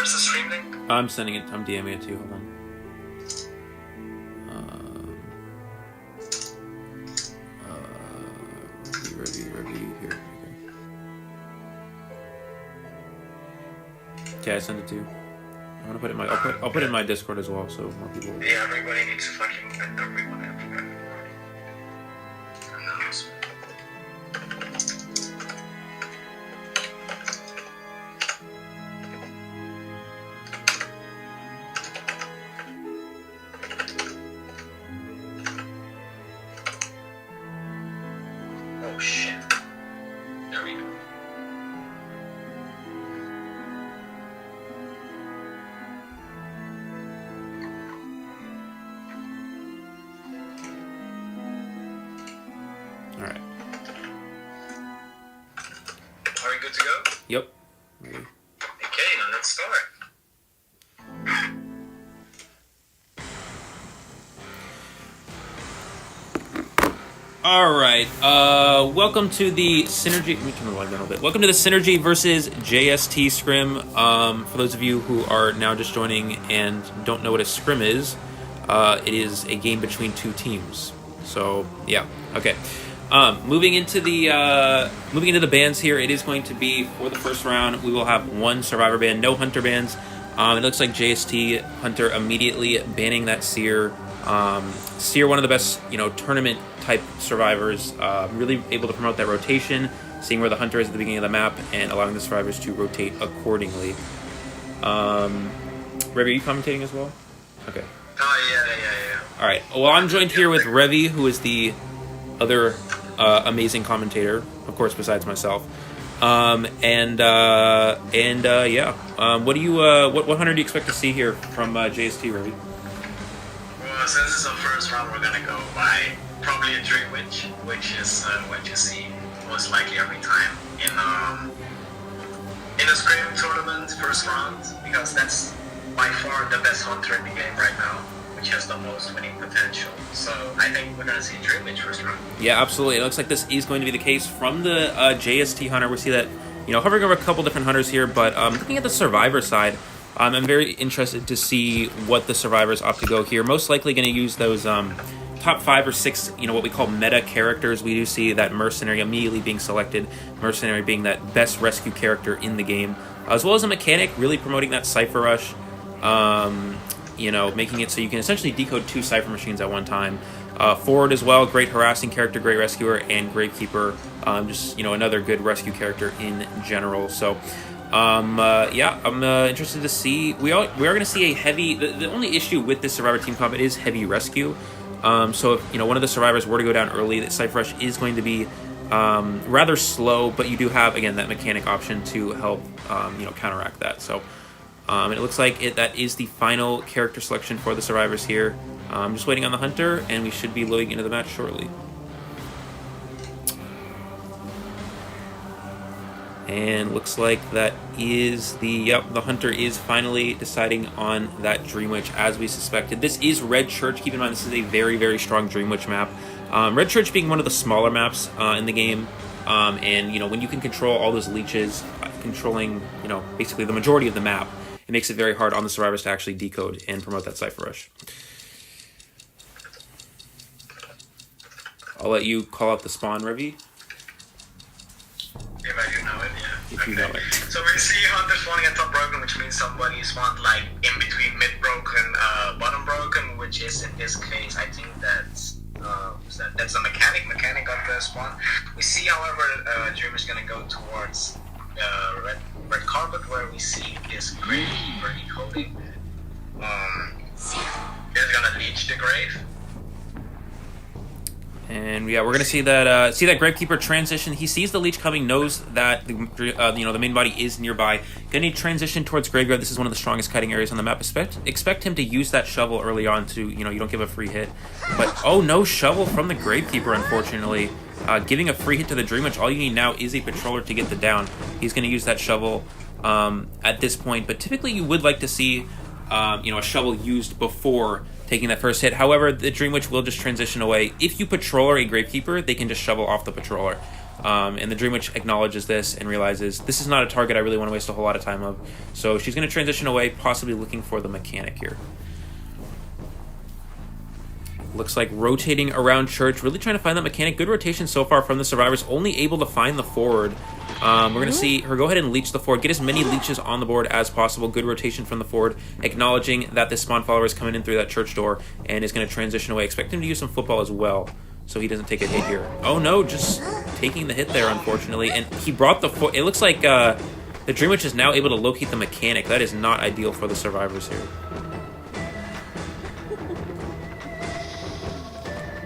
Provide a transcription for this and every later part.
Where's the stream link? I'm sending it. I'm DMing it to you. Hold on. Review here. Okay, I sent it to you. I'm gonna put it in my. I'll put it in my Discord as well, so more people. Yeah, everybody needs to fucking everyone. Oh shit. There we go. Alright. Are we good to go? Yep. Ready. Okay, now let's start. All right. Welcome to the Synergy. Let me turn the light down a little bit. Welcome to the Synergy versus JST Scrim. For those of you who are now just joining and don't know what a Scrim is, it is a game between two teams. So yeah. Okay. Moving into the bans here, it is going to be for the first round. We will have one Survivor ban, no Hunter bans. It looks like JST Hunter immediately banning that Seer. Seer, one of the best, tournament type survivors, really able to promote that rotation, seeing where the hunter is at the beginning of the map and allowing the survivors to rotate accordingly. Revi, are you commentating as well? Okay. Oh yeah. All right. Well, I'm joined here with Revi, who is the other amazing commentator, of course, besides myself. Yeah. What hunter do you expect to see here from JST, Revi? Well, since this is the first round, we're gonna go by probably a Dream Witch, which is what you see most likely every time in a Scrim tournament first round, because that's by far the best hunter in the game right now, which has the most winning potential. So I think we're gonna see Dream Witch first round. Yeah, absolutely. It looks like this is going to be the case from the JST hunter. We see that hovering over a couple different hunters here, but looking at the survivor side. I'm very interested to see what the survivors opt to go here. Most likely going to use those top 5 or 6, what we call meta characters. We do see that Mercenary immediately being selected, Mercenary being that best rescue character in the game, as well as a mechanic, really promoting that Cypher Rush, making it so you can essentially decode 2 Cypher machines at one time. Forward as well, great harassing character, great rescuer, and Gravekeeper, another good rescue character in general. So... I'm interested to see. We are going to see a heavy. The only issue with this Survivor team comp is heavy rescue. So if one of the survivors were to go down early, that Cypher Rush is going to be rather slow. But you do have again that mechanic option to help counteract that. So and it looks like that is the final character selection for the survivors here. I'm just waiting on the hunter, and we should be loading into the match shortly. And looks like that is the hunter is finally deciding on that Dream Witch as we suspected. This is Red Church. Keep in mind this is a very, very strong Dream Witch map. Red Church being one of the smaller maps in the game. And when you can control all those leeches, controlling basically the majority of the map, it makes it very hard on the survivors to actually decode and promote that Cypher Rush. I'll let you call out the spawn, Revi. If I do know it, yeah. If you know it. So we see Hunter spawning at top broken, which means somebody spawned like in between mid broken, bottom broken, which is in this case, I think that's that's a mechanic got the spawn. We see, however, Dream is gonna go towards red carpet, where we see this Gravekeeper decoding. Is gonna leech the grave. And yeah, we're gonna see that Gravekeeper transition. He sees the leech coming, knows that the main body is nearby. Gonna transition towards graveyard. This is one of the strongest kiting areas on the map. Expect him to use that shovel early on to you don't give a free hit. But oh, no shovel from the Gravekeeper, unfortunately. Giving a free hit to the Dream Witch. All you need now is a patroller to get the down. He's gonna use that shovel at this point. But typically, you would like to see a shovel used before taking that first hit. However, the Dream Witch will just transition away. If you patroller a Gravekeeper, they can just shovel off the patroller. And the Dream Witch acknowledges this and realizes this is not a target I really want to waste a whole lot of time of. So she's going to transition away, possibly looking for the mechanic here. Looks like rotating around Church, really trying to find that mechanic. Good rotation so far from the survivors, only able to find the forward. We're going to see her go ahead and leech the forward, get as many leeches on the board as possible. Good rotation from the forward, acknowledging that this spawn follower is coming in through that Church door and is going to transition away. Expect him to use some football as well, so he doesn't take a hit here. Oh no, just taking the hit there, unfortunately. And he brought the foot. It looks like the Dream Witch is now able to locate the mechanic. That is not ideal for the survivors here.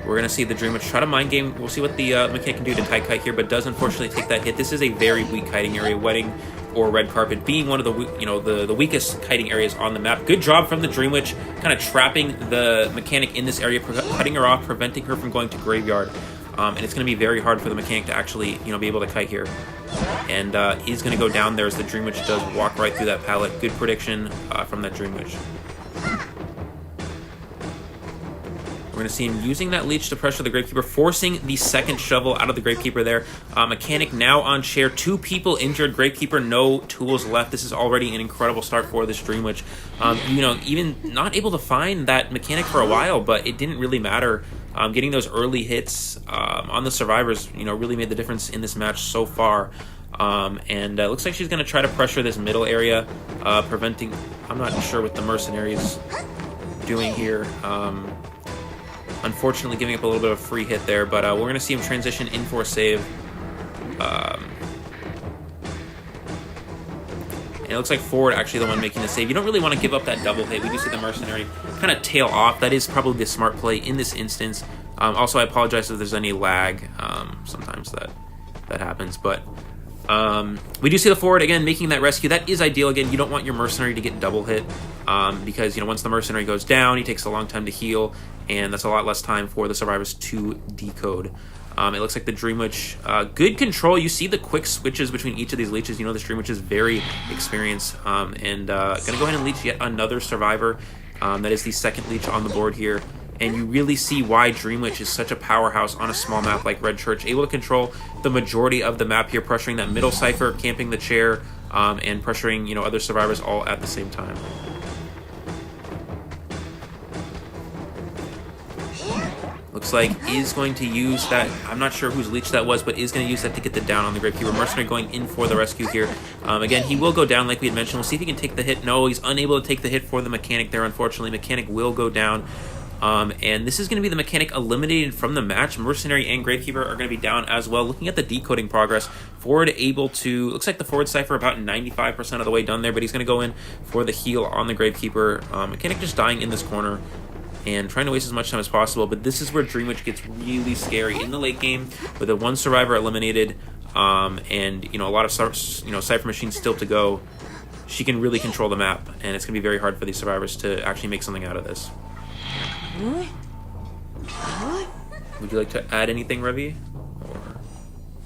We're going to see the Dream Witch try to mind game. We'll see what the mechanic can do to tie kite here, but does unfortunately take that hit. This is a very weak kiting area, wedding or red carpet being one of the the weakest kiting areas on the map. Good job from the Dream Witch, kind of trapping the mechanic in this area, cutting her off, preventing her from going to graveyard. And it's going to be very hard for the mechanic to actually be able to kite here. And he's going to go down there as the Dream Witch does walk right through that pallet. Good prediction from that Dream Witch. We're going to see him using that leech to pressure the Gravekeeper, forcing the second shovel out of the Gravekeeper there. Mechanic now on chair. 2 people injured. Gravekeeper, no tools left. This is already an incredible start for this Dream Witch. Even not able to find that mechanic for a while, but it didn't really matter. Getting those early hits on the survivors, really made the difference in this match so far. And it looks like she's going to try to pressure this middle area, preventing... I'm not sure what the Mercenary's doing here. Unfortunately, giving up a little bit of a free hit there, but we're going to see him transition in for a save. And it looks like forward actually the one making the save. You don't really want to give up that double hit. We do see the Mercenary kind of tail off. That is probably the smart play in this instance. Also, I apologize if there's any lag. Sometimes that happens, but we do see the forward again making that rescue. That is ideal. Again, you don't want your Mercenary to get double hit because once the Mercenary goes down, he takes a long time to heal, and that's a lot less time for the survivors to decode. It looks like the Dream Witch, good control. You see the quick switches between each of these leeches. This Dream Witch is very experienced, and gonna go ahead and leech yet another survivor. That is the second leech on the board here. And you really see why Dream Witch is such a powerhouse on a small map like Red Church, able to control the majority of the map here, pressuring that middle cipher, camping the chair, and pressuring other survivors all at the same time. Looks like is going to use that. I'm not sure whose leech that was, but is going to use that to get the down on the Gravekeeper. Mercenary going in for the rescue here. Again, he will go down like we had mentioned. We'll see if he can take the hit. No, he's unable to take the hit for the mechanic there, unfortunately. Mechanic will go down. And this is going to be the mechanic eliminated from the match. Mercenary and Gravekeeper are going to be down as well. Looking at the decoding progress, forward able to... Looks like the forward cipher about 95% of the way done there, but he's going to go in for the heal on the Gravekeeper. Mechanic just dying in this corner and trying to waste as much time as possible. But this is where Dream Witch gets really scary in the late game with the one survivor eliminated and a lot of cipher machines still to go. She can really control the map, and it's going to be very hard for these survivors to actually make something out of this. Would you like to add anything, Revi? Or...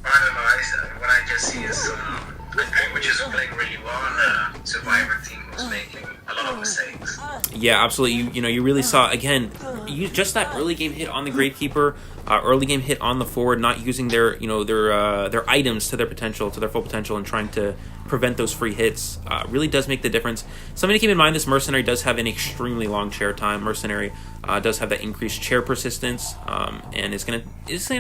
I don't know. What I just see is Dream Witch is playing really well, and Survivor team was making a lot of mistakes. Yeah, absolutely. You really saw again. Just that early game hit on the Gravekeeper, early game hit on the forward, not using their their items to their potential, to their full potential, and trying to prevent those free hits really does make the difference. Something to keep in mind: this Mercenary does have an extremely long chair time. Mercenary does have that increased chair persistence, and it's gonna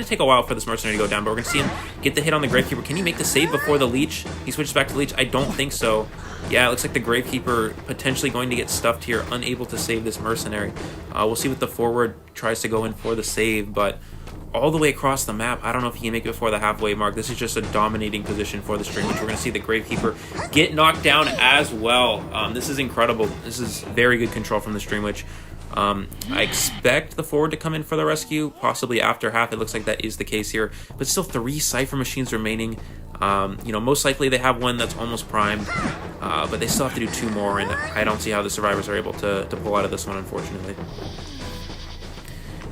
take a while for this Mercenary to go down. But we're gonna see him get the hit on the Gravekeeper. Can he make the save before the leech? He switches back to leech. I don't think so. Yeah, it looks like the Gravekeeper potentially going to get stuffed here, unable to save this Mercenary. We'll see what the forward tries to go in for the save, but all the way across the map, I don't know if he can make it before the halfway mark. This is just a dominating position for the Dream Witch. We're going to see the Gravekeeper get knocked down as well. This is incredible. This is very good control from the Dream Witch. I expect the forward to come in for the rescue, possibly after half. It looks like that is the case here, but still 3 cipher machines remaining. Most likely they have one that's almost primed, but they still have to do 2 more, and I don't see how the survivors are able to pull out of this one, unfortunately.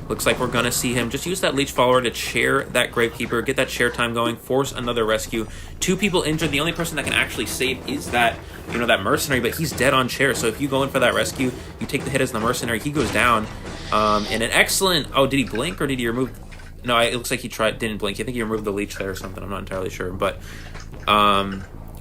Looks like we're going to see him just use that leech follower to chair that Gravekeeper, get that chair time going, force another rescue. 2 people injured. The only person that can actually save is that, that Mercenary, but he's dead on chair. So if you go in for that rescue, you take the hit as the Mercenary, he goes down. And an excellent... Oh, did he blink or did he remove... No, it looks like he didn't blink. I think he removed the leech there or something. I'm not entirely sure, but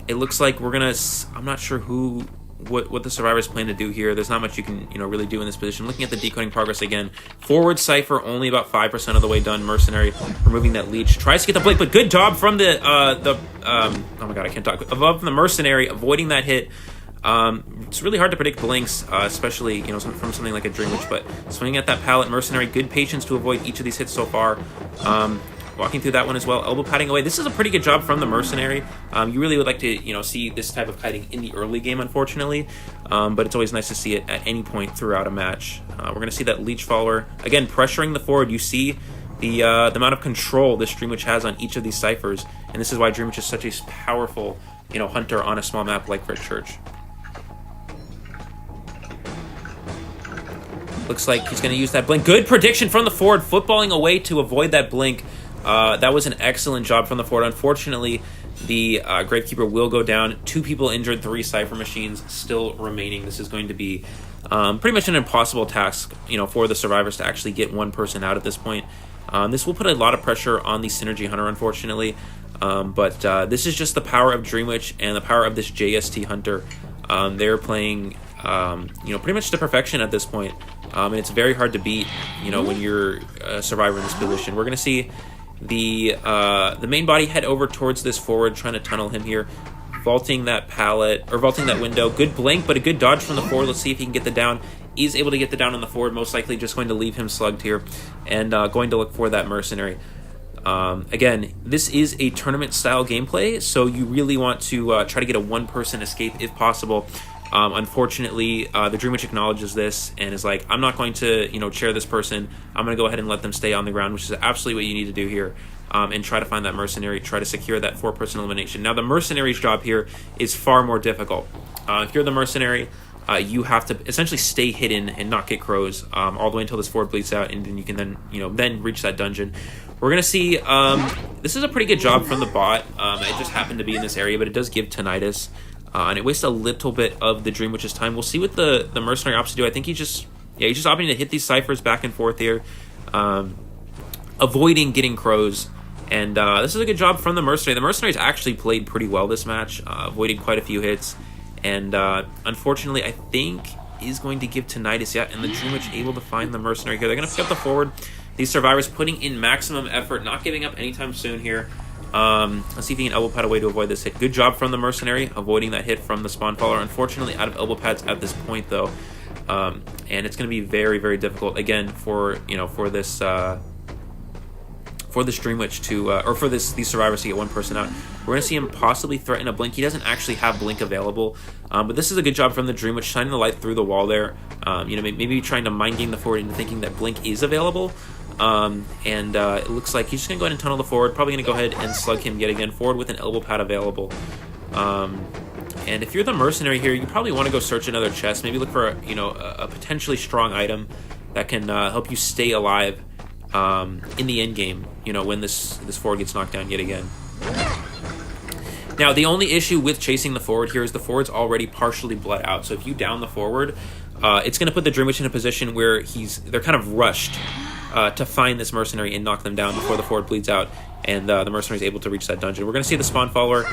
it looks like we're gonna. I'm not sure what the survivors plan to do here. There's not much you can really do in this position. Looking at the decoding progress again, forward Cypher only about 5% of the way done. Mercenary removing that leech, tries to get the blink, but good job from the oh my god, I can't talk. Above the Mercenary, avoiding that hit. It's really hard to predict blinks, especially from something like a Dream Witch, but swinging at that pallet, Mercenary, good patience to avoid each of these hits so far. Walking through that one as well, elbow padding away. This is a pretty good job from the Mercenary. You really would like to see this type of kiting in the early game, unfortunately, but it's always nice to see it at any point throughout a match. We're going to see that leech follower again pressuring the forward. You see the amount of control this Dream Witch has on each of these ciphers, and this is why Dream Witch is such a powerful hunter on a small map like Red Church. Looks like he's going to use that blink. Good prediction from the forward, footballing away to avoid that blink. That was an excellent job from the forward. Unfortunately, the Gravekeeper will go down. 2 people injured, 3 Cypher machines still remaining. This is going to be pretty much an impossible task, for the survivors to actually get one person out at this point. This will put a lot of pressure on the Synergy Hunter, unfortunately. But this is just the power of Dream Witch and the power of this JST Hunter. They're playing, pretty much to perfection at this point. And it's very hard to beat, when you're a survivor in this position. We're going to see the main body head over towards this forward, trying to tunnel him here, vaulting that pallet, or vaulting that window. Good blink, but a good dodge from the forward. Let's see if he can get the down. He's able to get the down on the forward, most likely just going to leave him slugged here, and going to look for that Mercenary. Again, this is a tournament-style gameplay, so you really want to try to get a one-person escape if possible. Unfortunately, the Dream Witch acknowledges this and is like, I'm not going to, chair this person. I'm going to go ahead and let them stay on the ground, which is absolutely what you need to do here, and try to find that Mercenary, try to secure that 4-person elimination. Now, the Mercenary's job here is far more difficult. If you're the Mercenary, you have to essentially stay hidden and not get crows all the way until this forward bleeds out, and then you can then reach that dungeon. We're going to see, this is a pretty good job from the bot. It just happened to be in this area, but it does give tinnitus. And it wastes a little bit of the Dream Witch's time. We'll see what the Mercenary opts to do. I think he's just opting to hit these ciphers back and forth here, avoiding getting crows. And this is a good job from the Mercenary. The Mercenary's actually played pretty well this match, avoiding quite a few hits. And unfortunately, I think is going to give tinnitus. Yeah, and the Dream Witch able to find the Mercenary here. They're going to pick up the forward. These survivors putting in maximum effort, not giving up anytime soon here. Let's see if he can elbow pad away to avoid this hit. Good job from the Mercenary, avoiding that hit from the spawn follower. Unfortunately, out of elbow pads at this point, though. And it's going to be very, very difficult, again, for this Dream Witch to, or for these survivors to get one person out. We're going to see him possibly threaten a blink. He doesn't actually have blink available, but this is a good job from the Dream Witch, shining the light through the wall there. Maybe trying to mind game the forward into thinking that blink is available. It looks like he's just going to go ahead and tunnel the forward, probably going to go ahead and slug him yet again, forward with an elbow pad available. And if you're the Mercenary here, you probably want to go search another chest, maybe look for a potentially strong item that can help you stay alive in the end game, when this forward gets knocked down yet again. Now, the only issue with chasing the forward here is the forward's already partially bled out, so if you down the forward, it's going to put the Dream Witch in a position where they're kind of rushed to find this Mercenary and knock them down before the forward bleeds out, and the Mercenary is able to reach that dungeon. We're going to see the spawn follower.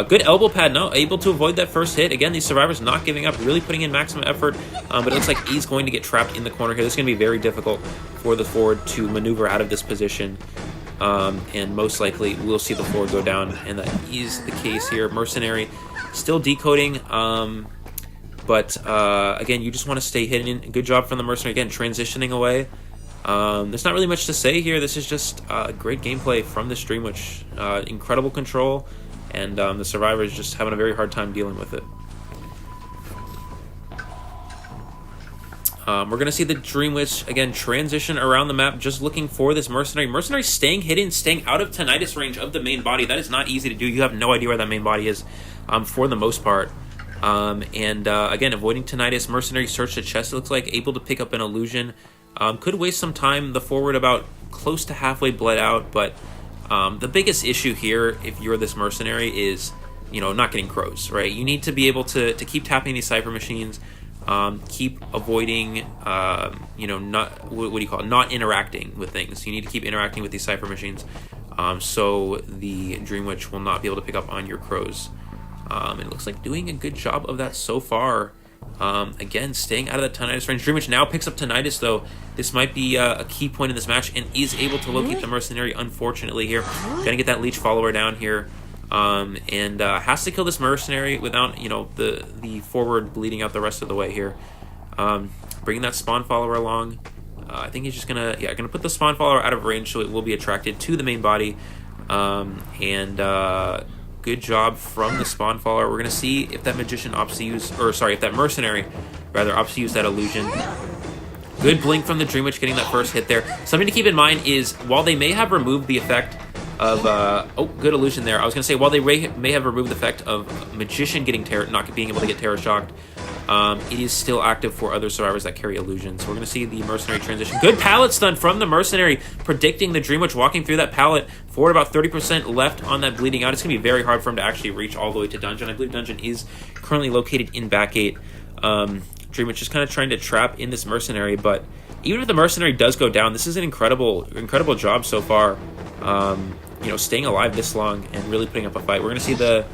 Good elbow pad, able to avoid that first hit. Again, these survivors not giving up, really putting in maximum effort, but it looks like he's going to get trapped in the corner here. This is going to be very difficult for the forward to maneuver out of this position, and most likely we'll see the forward go down, and that is the case here. Mercenary still decoding, but again, you just want to stay hidden. Good job from the Mercenary, again, transitioning away. There's not really much to say here. This is just great gameplay from this Dream Witch. Incredible control, and the survivors just having a very hard time dealing with it. We're going to see the Dream Witch, again, transition around the map, just looking for this Mercenary. Mercenary staying hidden, staying out of tinnitus range of the main body. That is not easy to do. You have no idea where that main body is for the most part. Again, avoiding tinnitus. Mercenary searched the chest, it looks like, able to pick up an illusion. Could waste some time. The forward about close to halfway bled out, but the biggest issue here, if you're this Mercenary, is not getting crows, right? You need to be able to keep tapping these Cypher machines, keep avoiding, not what do you call it? Not interacting with things. You need to keep interacting with these cipher machines, so the Dream Witch will not be able to pick up on your crows. It looks like doing a good job of that so far. Again, staying out of the Tinnitus range. Dream Witch now picks up Tinnitus, though. This might be a key point in this match, and is able to locate the Mercenary, unfortunately, here. Gonna get that Leech follower down here. And has to kill this Mercenary without, the forward bleeding out the rest of the way here. Bringing that Spawn follower along. I think he's just gonna put the Spawn follower out of range so it will be attracted to the main body. Good job from the Spawn follower. We're gonna see if that Magician opts to use, if that Mercenary rather opts to use that illusion. Good blink from the Dream Witch, getting that first hit there. Something to keep in mind is, while they may have removed the effect of good illusion there. I was gonna say, while they may have removed the effect of Magician getting not being able to get Terror Shocked, it is still active for other survivors that carry illusion. So we're gonna see the Mercenary transition. Good pallet stun from the Mercenary, predicting the Dream Witch walking through that pallet. Forward about 30% left on that bleeding out. It's gonna be very hard for him to actually reach all the way to dungeon. I believe dungeon is currently located in back 8. Dream Witch just kind of trying to trap in this Mercenary, but even if the Mercenary does go down, this is an incredible job so far. Staying alive this long and really putting up a fight. We're going to see the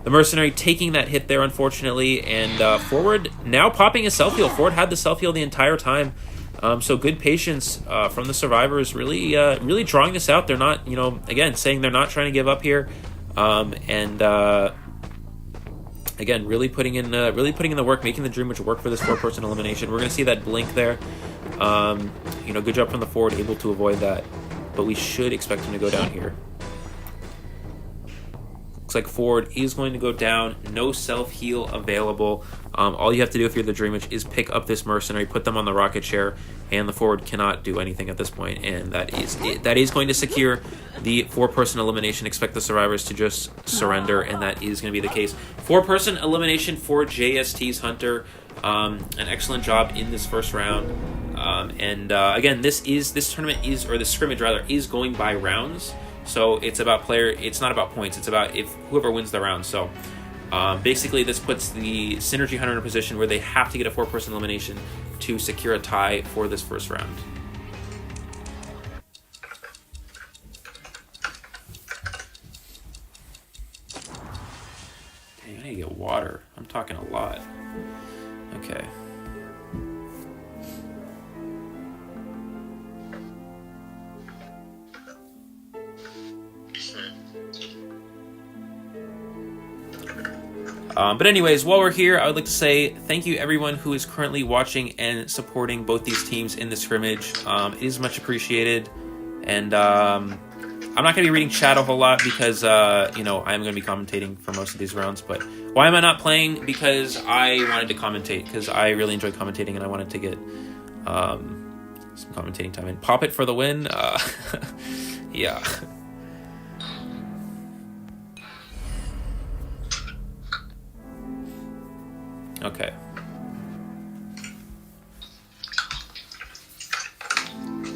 Mercenary taking that hit there, unfortunately, and Forward now popping a self-heal. Forward had the self-heal the entire time, so good patience from the survivors, really drawing this out. They're not, again, saying they're not trying to give up here, again, really putting in the work, making the Dream Witch work for this 4-person elimination. We're going to see that blink there. Good job from the Forward, able to avoid that. But we should expect him to go down here. Looks like Forward is going to go down. No self-heal available. All you have to do if you're the Dream Witch is pick up this Mercenary, put them on the rocket chair, and the Forward cannot do anything at this point. And that is it. That is going to secure the 4-person elimination. Expect the survivors to just surrender, and that is going to be the case. 4-person elimination for JST's Hunter. An excellent job in this first round. Again, this tournament the scrimmage rather, is going by rounds. So it's not about points. It's about whoever wins the round. So basically this puts the Synergy Hunter in a position where they have to get a 4-person elimination to secure a tie for this first round. Dang, I need to get water. I'm talking a lot. Okay. But anyways, while we're here, I would like to say thank you everyone who is currently watching and supporting both these teams in the scrimmage. It is much appreciated. And I'm not going to be reading chat a whole lot because, I am going to be commentating for most of these rounds. But why am I not playing? Because I wanted to commentate, because I really enjoy commentating and I wanted to get some commentating time in. Pop it for the win. Yeah. Okay.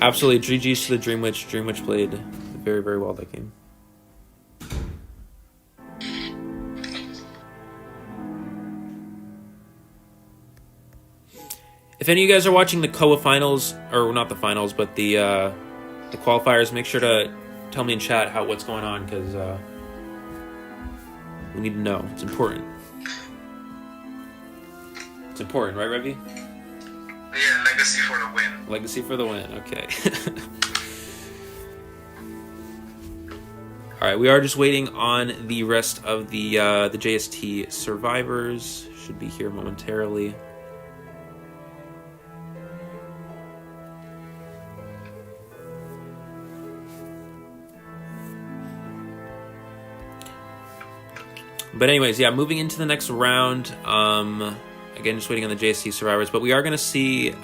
Absolutely, GG's to the Dream Witch. Dream Witch played very, very well that game. If any of you guys are watching the COA finals, or not the finals, but the qualifiers, make sure to tell me in chat what's going on, because we need to know. It's important. It's important, right, Revy? Yeah, legacy for the win. Legacy for the win, okay. Alright, we are just waiting on the rest of the JST survivors. Should be here momentarily. But anyways, yeah, moving into the next round. Again, just waiting on the JST survivors. But we are going to see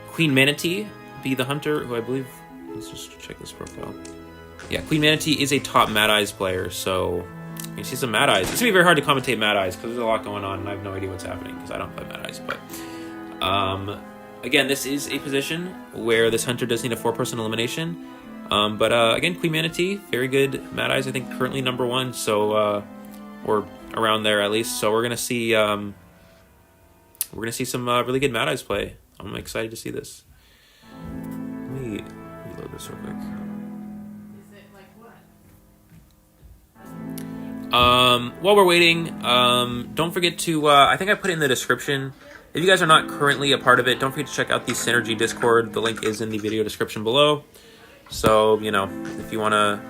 Queen Manatee be the Hunter, who I believe... Let's just check this profile. Yeah, Queen Manatee is a top Mad Eyes player, so you see some Mad Eyes. It's going to be very hard to commentate Mad Eyes, because there's a lot going on, and I have no idea what's happening, because I don't play Mad Eyes. But again, this is a position where this Hunter does need a 4-person elimination. Again, Queen Manatee, very good Mad Eyes, I think currently #1, so... or around there at least. So we're gonna see we're going to see some really good Mad Eyes play. I'm excited to see this. Let me reload this real quick. While we're waiting, don't forget to, I think I put it in the description. If you guys are not currently a part of it, don't forget to check out the Synergy Discord. The link is in the video description below. So, you know, if you want to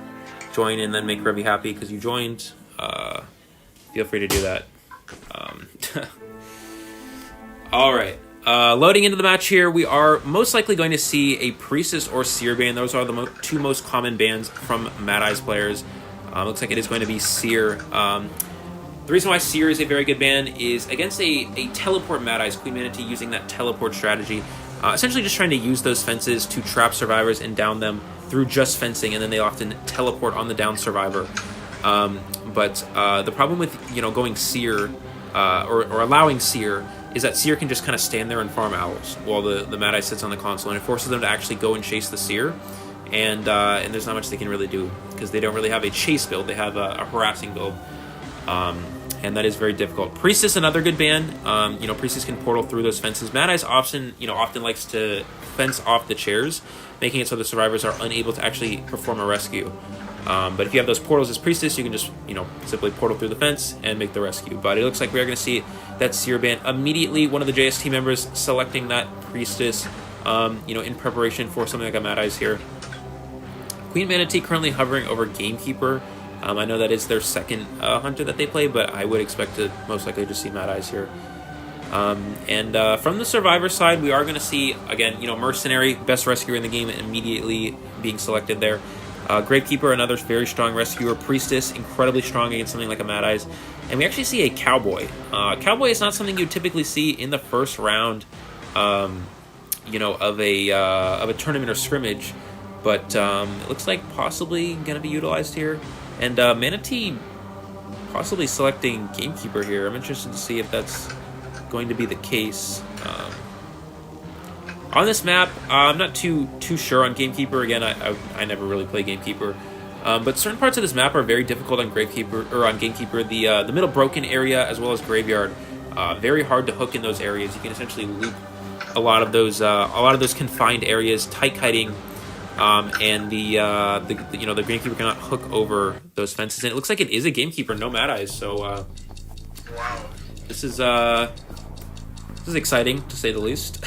join and then make Revy happy because you joined, feel free to do that. All right. Loading into the match here, we are most likely going to see a Priestess or Seer ban. Those are the two most common bans from Mad Eyes players. Looks like it is going to be Seer. The reason why Seer is a very good ban is against a teleport Mad Eyes, Queen Manatee using that teleport strategy. Essentially just trying to use those fences to trap survivors and down them through just fencing, and then they often teleport on the down survivor. But the problem with, you know, going Seer, or allowing Seer, is that Seer can just kind of stand there and farm owls while the Mad Eye sits on the console, and it forces them to actually go and chase the Seer. And there's not much they can really do because they don't really have a chase build. They have a harassing build, and that is very difficult. Priestess, another good ban. You know, Priestess can portal through those fences. Mad Eyes often likes to fence off the chairs, making it so the survivors are unable to actually perform a rescue. But if you have those portals as Priestess, you can just, you know, simply portal through the fence and make the rescue. But it looks like we are going to see that Seer ban immediately. One of the JST members selecting that Priestess, you know, in preparation for something like a Mad Eyes here. Queen Manatee currently hovering over Gamekeeper. I know that is their second hunter that they play, but I would expect to most likely just see Mad Eyes here. And from the Survivor side, we are going to see, again, you know, Mercenary, best rescuer in the game, immediately being selected there. Gravekeeper, another very strong rescuer. Priestess, incredibly strong against something like a Mad Eyes. And we actually see a Cowboy. Cowboy is not something you typically see in the first round, you know, of a tournament or scrimmage. But it looks like possibly going to be utilized here. And Manatee possibly selecting Gamekeeper here. I'm interested to see if that's going to be the case. On this map, I'm not too sure on Gamekeeper. Again, I never really play Gamekeeper. But certain parts of this map are very difficult on Gravekeeper or on Gamekeeper. The middle broken area as well as Graveyard, very hard to hook in those areas. You can essentially loop a lot of those confined areas, tight kiting. And the Gamekeeper cannot hook over those fences, and it looks like it is a Gamekeeper, no Mad Eyes. So, wow, this is exciting to say the least.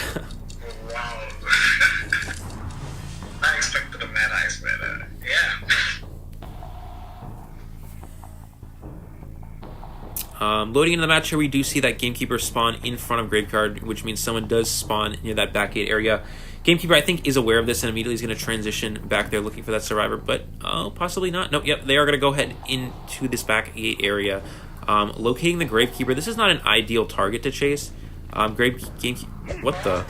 Wow, I expected a Mad Eyes, but yeah. Loading into the match here, we do see that Gamekeeper spawn in front of Graveyard, which means someone does spawn near that back gate area. Gamekeeper, I think, is aware of this and immediately is going to transition back there looking for that survivor, but possibly not. Nope, yep, they are going to go ahead into this back gate area. Locating the Gravekeeper, this is not an ideal target to chase. Gamekeeper, what the?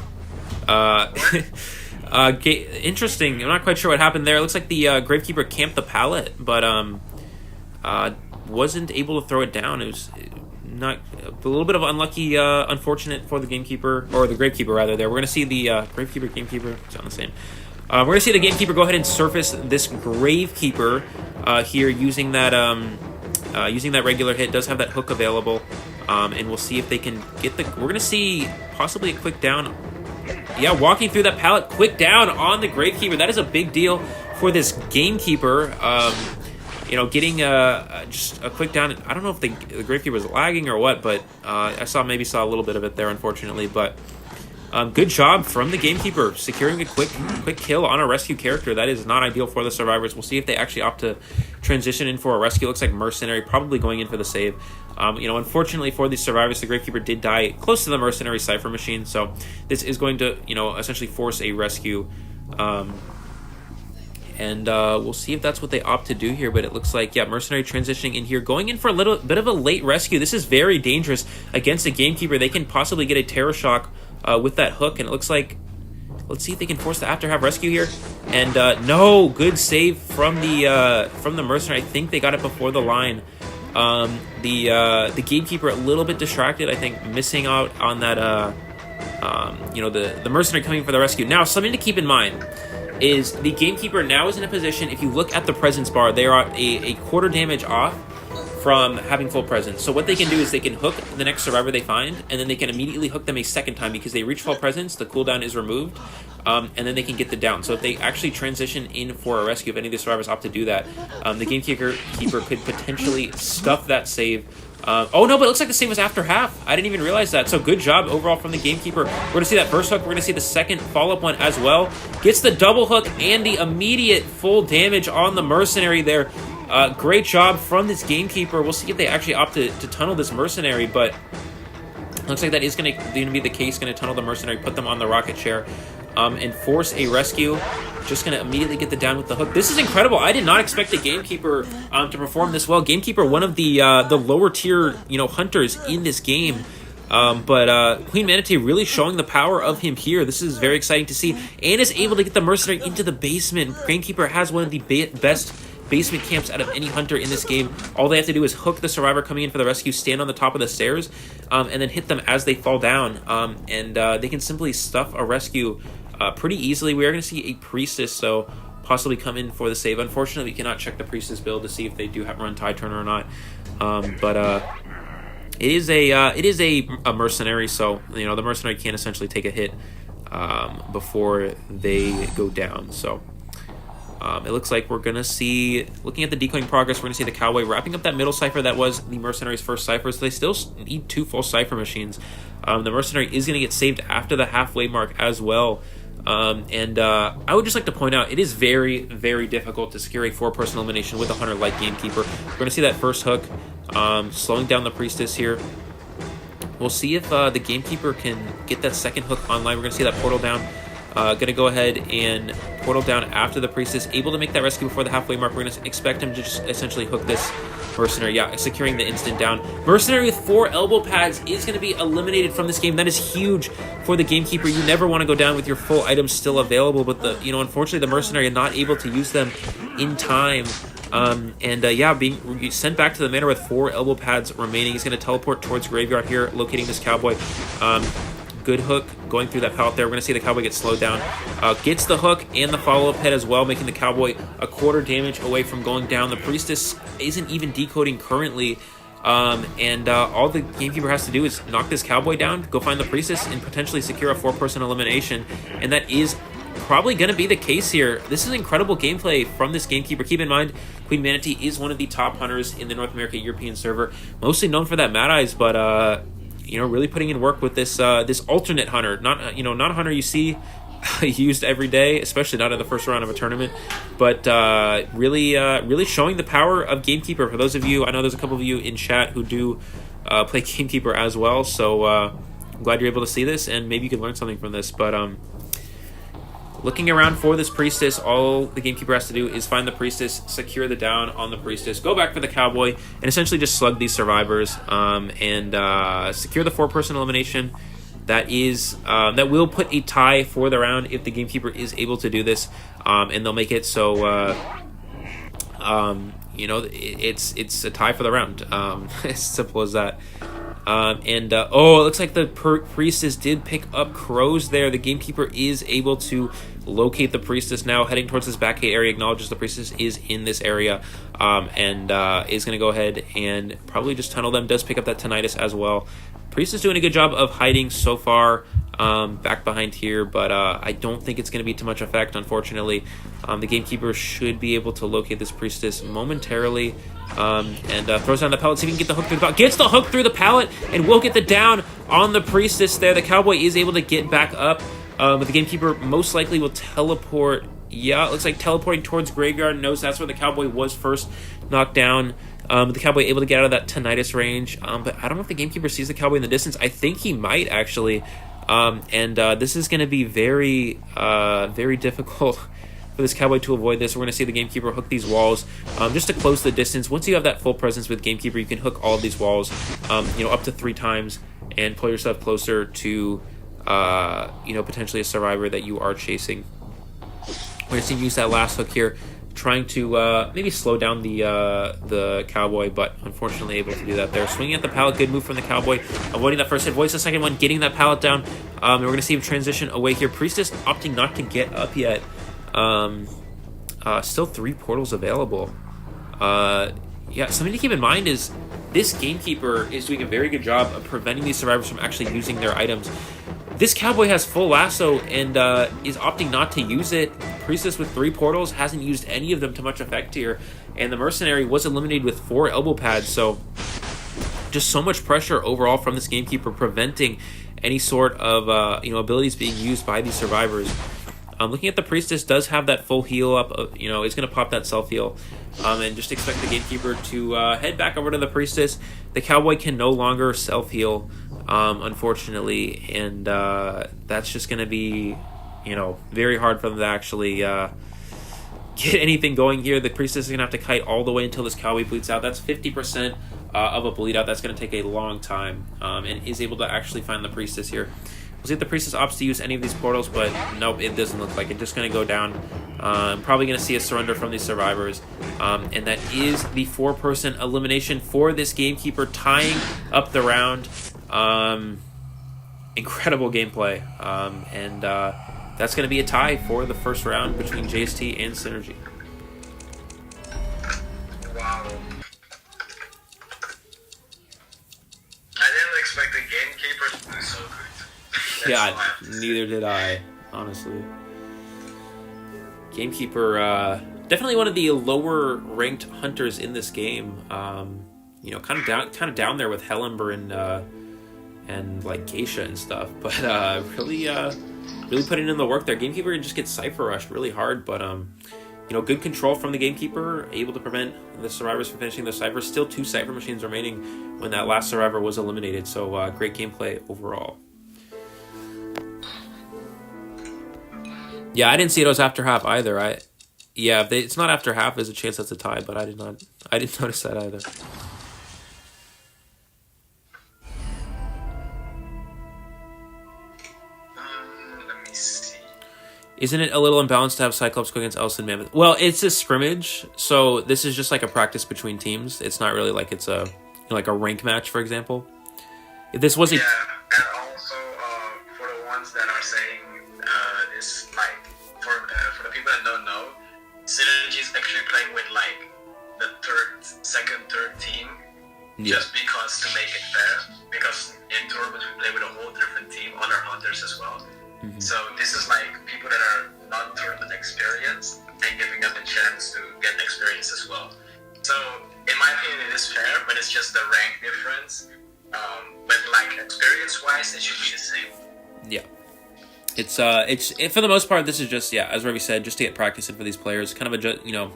Interesting, I'm not quite sure what happened there. It looks like the Gravekeeper camped the pallet, but wasn't able to throw it down. It was not a little bit of unlucky, unfortunate for the Gamekeeper, or the Gravekeeper rather. There, we're going to see the Gravekeeper, Gamekeeper, sound the same. We're going to see the Gamekeeper go ahead and surface this Gravekeeper here using that regular hit. Does have that hook available, and we'll see if they can get the. We're going to see possibly a quick down. Yeah, walking through that pallet, quick down on the Gravekeeper. That is a big deal for this Gamekeeper. You know, getting just a quick down. I don't know if the Gravekeeper was lagging or what, but I saw a little bit of it there, unfortunately. But good job from the Gamekeeper, securing a quick kill on a rescue character. That is not ideal for the survivors. We'll see if they actually opt to transition in for a rescue. Looks like Mercenary probably going in for the save. You know, unfortunately for the survivors, the Gravekeeper did die close to the Mercenary Cypher machine, so this is going to, you know, essentially force a rescue. And we'll see if that's what they opt to do here, but it looks like, yeah, Mercenary transitioning in here, going in for a little bit of a late rescue. This is very dangerous against a Gamekeeper. They can possibly get a Terror Shock with that hook, and it looks like, let's see if they can force the after-have rescue here. And no, good save from the Mercenary. I think they got it before the line. The Gamekeeper a little bit distracted, I think, missing out on that, you know, the Mercenary coming for the rescue. Now, something to keep in mind is the Gamekeeper now is in a position, if you look at the presence bar, they are a quarter damage off from having full presence. So what they can do is they can hook the next survivor they find, and then they can immediately hook them a second time because they reach full presence, the cooldown is removed, and then they can get the down. So if they actually transition in for a rescue, if any of the survivors opt to do that, the gamekeeper could potentially stuff that save. Oh no, but it looks like the save was after half. I didn't even realize that. So good job overall from the gamekeeper. We're going to see that first hook. We're going to see the second follow-up one as well. Gets the double hook and the immediate full damage on the mercenary there. Great job from this gamekeeper. We'll see if they actually opt to tunnel this mercenary, but looks like that is going to be the case. Going to tunnel the mercenary, put them on the rocket chair, and force a rescue. Just going to immediately get the down with the hook. This is incredible. I did not expect the gamekeeper to perform this well. Gamekeeper, one of the lower tier hunters in this game. But Queen Manatee really showing the power of him here. This is very exciting to see, and is able to get the mercenary into the basement. Gamekeeper has one of the best basement camps out of any hunter in this game. All they have to do is hook the survivor coming in for the rescue, stand on the top of the stairs, and then hit them as they fall down. And they can simply stuff a rescue pretty easily. We are going to see a priestess, so possibly come in for the save. Unfortunately, we cannot check the priestess build to see if they do have run tide turner or not. But it is a mercenary, so the mercenary can essentially take a hit before they go down. So it looks like we're gonna see, looking at the decoying progress, we're gonna see the cowboy wrapping up that middle cipher that was the mercenary's first cipher. So they still need 2 full cipher machines. The mercenary is gonna get saved after the halfway mark as well. I would just like to point out, it is very, very difficult to secure a 4-person elimination with a hunter like Gamekeeper. We're going to see that first hook, slowing down the priestess here. We'll see if the Gamekeeper can get that second hook online. We're going to see that portal down. Going to go ahead and portal down after the priestess, able to make that rescue before the halfway mark. We're going to expect him to just essentially hook this mercenary. Yeah, securing the instant down. Mercenary with 4 elbow pads is going to be eliminated from this game. That is huge for the Gamekeeper. You never want to go down with your full items still available, but unfortunately the mercenary are not able to use them in time. Being sent back to the manor with 4 elbow pads remaining. He's going to teleport towards graveyard here, locating this cowboy. Good hook going through that pallet there. We're going to see the cowboy get slowed down. Gets the hook and the follow-up hit as well, making the cowboy a quarter damage away from going down. The priestess isn't even decoding currently. All the Gamekeeper has to do is knock this cowboy down, go find the priestess, and potentially secure a 4-person elimination. And that is probably going to be the case here. This is incredible gameplay from this Gamekeeper. Keep in mind, Queen Manatee is one of the top hunters in the North America European server, mostly known for that Mad Eyes, but really putting in work with this this alternate hunter, not a hunter you see used every day, especially not in the first round of a tournament, but really showing the power of Gamekeeper. For those of you, I know there's a couple of you in chat who do play Gamekeeper as well, so I'm glad you're able to see this, and maybe you can learn something from this. But looking around for this priestess, all the Gamekeeper has to do is find the priestess, secure the down on the priestess, go back for the cowboy, and essentially just slug these survivors and secure the 4-person elimination. That will put a tie for the round if the Gamekeeper is able to do this, and they'll make it so it's a tie for the round. As simple as that. It looks like the priestess did pick up crows there. The Gamekeeper is able to locate the priestess now, heading towards this back gate area, acknowledges the priestess is in this area, is going to go ahead and probably just tunnel them. Does pick up that tinnitus as well. Priestess doing a good job of hiding so far back behind here, but I don't think it's going to be too much effect, unfortunately. The Gamekeeper should be able to locate this priestess momentarily, and throws down the pallet, see if he can get the hook through the pallet. Gets the hook through the pallet, and will get the down on the priestess there. The cowboy is able to get back up, but the Gamekeeper most likely will teleport. Yeah, it looks like teleporting towards graveyard. Knows that's where the cowboy was first knocked down. The cowboy able to get out of that tinnitus range, but I don't know if the Gamekeeper sees the cowboy in the distance. I think he might, actually. This is going to be very, very difficult for this cowboy to avoid this. We're going to see the Gamekeeper hook these walls just to close the distance. Once you have that full presence with Gamekeeper, you can hook all of these walls, up to 3 times and pull yourself closer to, potentially a survivor that you are chasing. We're going to see him use that last hook here, trying to maybe slow down the cowboy, but unfortunately able to do that there. Swinging at the pallet, good move from the cowboy, avoiding that first hit, avoids the second one, getting that pallet down, and we're going to see him transition away here. Priestess opting not to get up yet. Still 3 portals available. Yeah, something to keep in mind is this gamekeeper is doing a very good job of preventing these survivors from actually using their items. This cowboy has full lasso and is opting not to use it. Priestess with 3 portals hasn't used any of them to much effect here. And the mercenary was eliminated with 4 elbow pads, so just so much pressure overall from this gamekeeper preventing any sort of abilities being used by these survivors. Looking at the priestess, does have that full heal up. Is going to pop that self heal, and just expect the gatekeeper to head back over to the priestess. The cowboy can no longer self heal, unfortunately, and that's just going to be, very hard for them to actually get anything going here. The priestess is going to have to kite all the way until this cowboy bleeds out. That's 50% of a bleed out. That's going to take a long time, and is able to actually find the priestess here. We'll see if the priestess opts to use any of these portals, but nope, it doesn't look like it. Just going to go down. Probably going to see a surrender from these survivors. And that is the 4-person elimination for this gamekeeper, tying up the round. Incredible gameplay. And that's going to be a tie for the first round between JST and Synergy. Wow. I didn't expect the gamekeeper to do so good. Yeah, neither did I, honestly. Gamekeeper, definitely one of the lower ranked hunters in this game. Kind of down there with Hellenber and like Geisha and stuff. But really putting in the work there. Gamekeeper just gets Cypher rushed really hard, but good control from the gamekeeper, able to prevent the survivors from finishing the Cypher. Still 2 Cypher machines remaining when that last survivor was eliminated. So great gameplay overall. Yeah, I didn't see it was after half either. It's not after half. There's a chance that's a tie, but I didn't notice that either. Let me see. Isn't it a little imbalanced to have Cyclops go against Elson Mammoth? Well, it's a scrimmage, so this is just like a practice between teams. It's not really like it's a like a rank match, for example. If this was and also for the ones that are saying this, like for the people that don't know, Synergy is actually playing with like the second, third team, just because to make it fair. Because in tournaments we play with a whole different team, other hunters as well. Mm-hmm. So this is like people that are not tournament experienced and giving them the chance to get experience as well. So in my opinion, it is fair, but it's just the rank difference. But like experience-wise, it should be the same. Yeah. It's for the most part, this is just, as Ravi said, just to get practice in for these players, kind of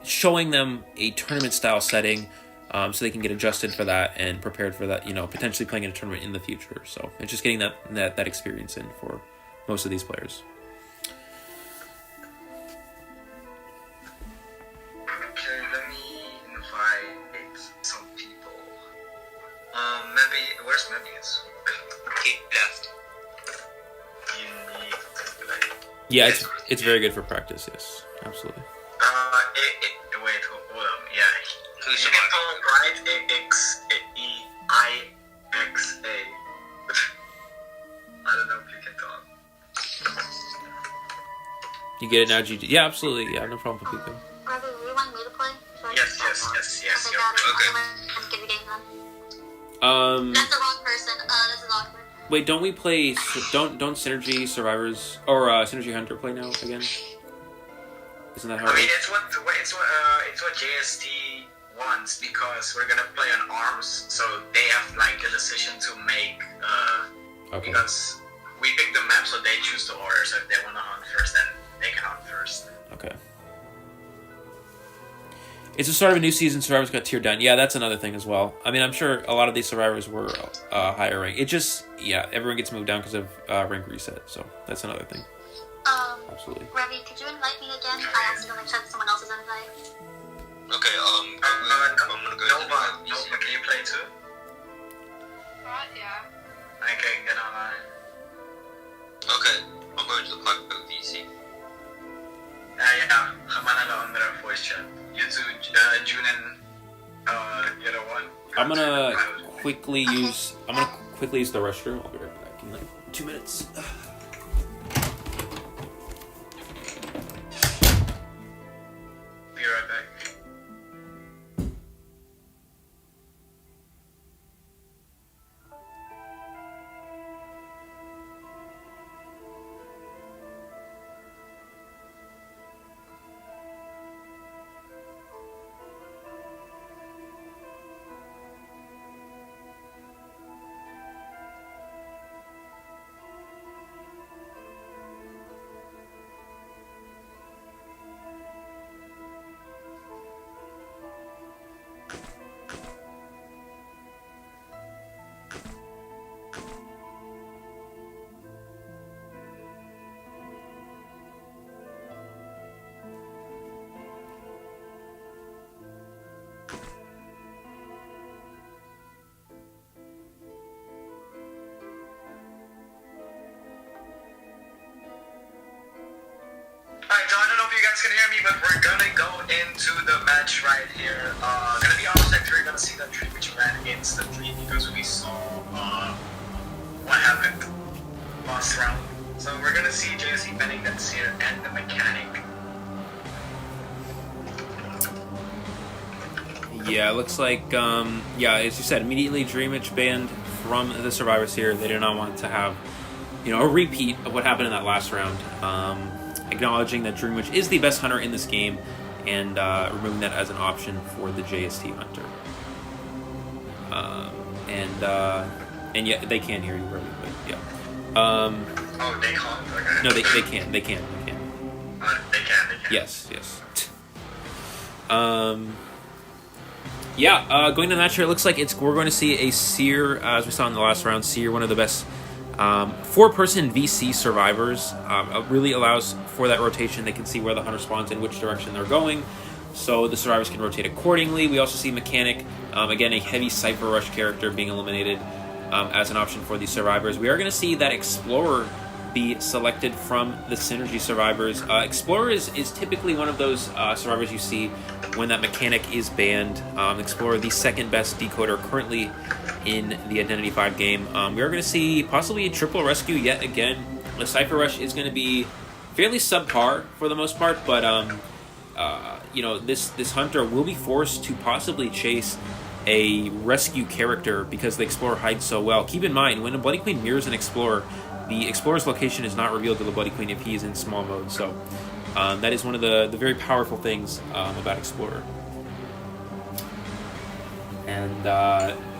showing them a tournament style setting, so they can get adjusted for that and prepared for that, potentially playing in a tournament in the future. So it's just getting that experience in for most of these players. Okay, let me invite some people. Maybe where's Mebius? He left. Yeah, it's very good for practice. Yes, absolutely. Wait, hold on. Yeah, you can call him right. EIXA. I don't know if you can talk. You get it now, GG. Yeah, absolutely. Yeah, no problem with Pico. Are they rewinding me to play? Yes. Okay, got it. Okay. I'm get the game then. That's the wrong person. This is awkward. Wait, don't we play? Don't Synergy Survivors or Synergy Hunter play now again? Isn't that how? I mean, it's what JST wants, because we're gonna play on arms, so they have like a decision to make. Okay. Because we pick the map, so they choose the order. So if they want to hunt first, then they can hunt first. Okay. It's the start of a new season. Survivors got tiered down. Yeah, that's another thing as well. I mean, I'm sure a lot of these survivors were higher rank. It just, everyone gets moved down because of rank reset. So that's another thing. Absolutely. Ravi, could you invite me again? I accidentally checked someone else's invite. Okay, I'm gonna go Nova, can you play too? Yeah. Okay, get online. Okay, I'm going to the Blackbook VC. Yeah, ga maar naar de andere voice chat. You two, June and the other one. I'm gonna quickly use the restroom. I'll be right back in like 2 minutes. Be right back. guys can hear me, but we're gonna go into the match right here. Gonna be honest, you're gonna see that tree which ran instantly because we saw what happened last round. So we're gonna see JST banning that Seer and the mechanic. Yeah, it looks like, yeah, as you said, immediately Dreamage banned from the Survivors here. They did not want to have, you know, a repeat of what happened in that last round. Acknowledging that Dreamage is the best hunter in this game and removing that as an option for the JST hunter. And yeah, they can hear you, really, but yeah. Oh, they can't? Okay. No, they can. They can. They can. Yes. Yeah, going to the match here, it looks like we're going to see a Seer, as we saw in the last round. Seer, one of the best 4-person VC survivors. Really allows for that rotation. They can see where the hunter spawns and which direction they're going, so the survivors can rotate accordingly. We also see Mechanic, again, a heavy Cypher Rush character being eliminated as an option for these survivors. We are going to see that Explorer be selected from the Synergy survivors. Explorer is typically one of those survivors you see when that mechanic is banned. Explorer, the second best decoder currently in the Identity 5 game. We are going to see possibly a triple rescue yet again. The Cypher Rush is going to be fairly subpar for the most part, but you know, this hunter will be forced to possibly chase a rescue character because the Explorer hides so well. Keep in mind, when a Bloody Queen mirrors an Explorer, the Explorer's location is not revealed to the Bloody Queen if he's in small mode, so that is one of the very powerful things about Explorer. And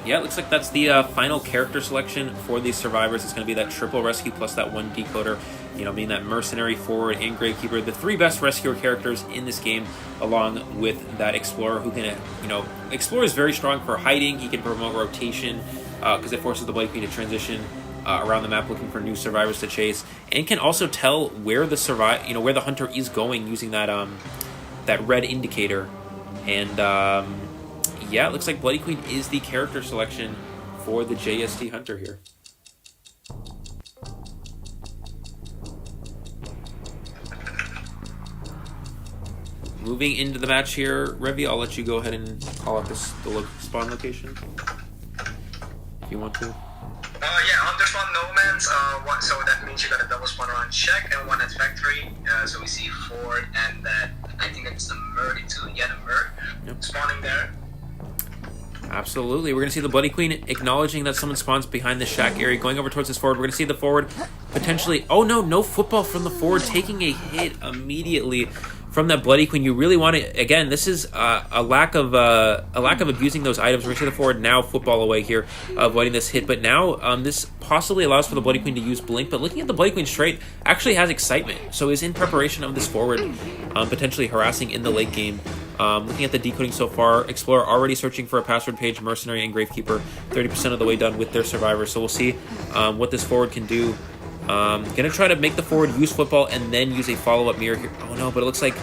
yeah, it looks like that's the final character selection for these survivors. It's going to be that triple rescue plus that one decoder, you know, being that Mercenary, Forward, and Gravekeeper, the 3 best rescuer characters in this game, along with that Explorer who can, you know, Explorer is very strong for hiding. He can promote rotation because it forces the Bloody Queen to transition around the map looking for new survivors to chase, and can also tell where the where the hunter is going using that that red indicator. And yeah, it looks like Bloody Queen is the character selection for the JST hunter here. Moving into the match here, Revy, I'll let you go ahead and call out the spawn location if you want to. Yeah, hunter spawn nomads, so that means you got a double spawn around check and one at factory. So we see Ford and that, I think it's the Murdy too. Yeah, the Murd spawning there. Absolutely. We're going to see the Bloody Queen acknowledging that someone spawns behind the shack area, going over towards this Forward. We're going to see the Forward potentially... Oh, no football from the Forward, taking a hit immediately from that Bloody Queen. You really want to... Again, this is a lack of abusing those items. We're going to see the Forward now football away here, avoiding this hit. But now this possibly allows for the Bloody Queen to use Blink. But looking at the Bloody Queen straight, actually has excitement. So is in preparation of this Forward, potentially harassing in the late game. Looking at the decoding so far, Explorer already searching for a password page, Mercenary and Gravekeeper, 30% of the way done with their survivors. So we'll see what this Forward can do. Gonna try to make the Forward use football and then use a follow-up mirror here. Oh no, but it looks like,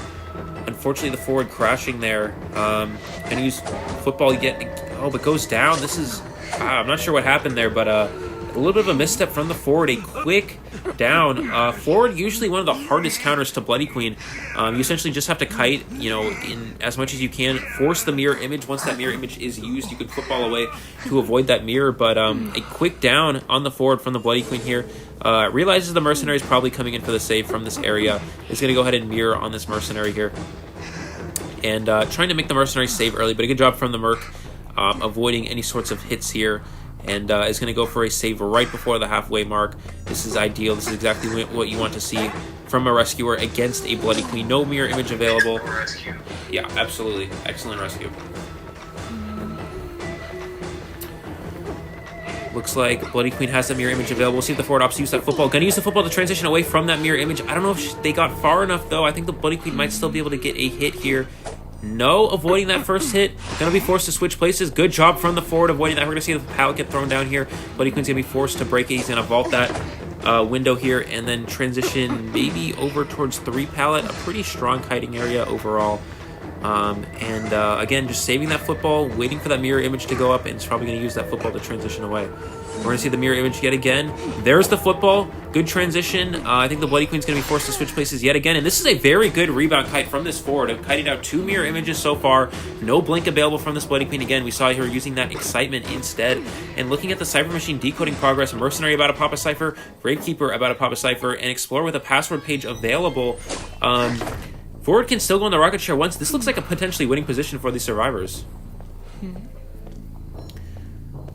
unfortunately, the Forward crashing there. Gonna use football yet. Oh, but goes down. This is, I'm not sure what happened there, but a little bit of a misstep from the Forward. A quick down. Forward, usually one of the hardest counters to Bloody Queen. You essentially just have to kite, you know, in as much as you can. Force the mirror image. Once that mirror image is used, you can football away to avoid that mirror. But a quick down on the Forward from the Bloody Queen here. Realizes the Mercenary is probably coming in for the save from this area. Is going to go ahead and mirror on this Mercenary here. And trying to make the Mercenary save early. But a good job from the Merc, avoiding any sorts of hits here. And is going to go for a save right before the halfway mark. This is ideal. This is exactly what you want to see from a rescuer against a Bloody Queen. No mirror image available. Yeah, absolutely. Excellent rescue. Looks like Bloody Queen has the mirror image available. We'll see if the Forward opts use that football. Gonna use the football to transition away from that mirror image. I don't know if they got far enough, though. I think the Bloody Queen might still be able to get a hit here. No, avoiding that first hit. Gonna be forced to switch places. Good job from the Forward avoiding that. We're gonna see the pallet get thrown down here. Bloody Queen's gonna be forced to break it. He's gonna vault that window here and then transition maybe over towards 3 pallet. A pretty strong kiting area overall. Again, just saving that football, waiting for that mirror image to go up, and it's probably going to use that football to transition away. We're going to see the mirror image yet again. There's the football. Good transition. I think the Bloody Queen's going to be forced to switch places yet again. And this is a very good rebound kite from this forward. I've kited out 2 mirror images so far. No blink available from this Bloody Queen. Again, we saw her using that excitement instead. And looking at the Cypher Machine decoding progress, Mercenary about to pop a Cypher, Gravekeeper about to pop a Cypher, and Explorer with a password page available. Forward can still go on the rocket share once. This looks like a potentially winning position for the survivors.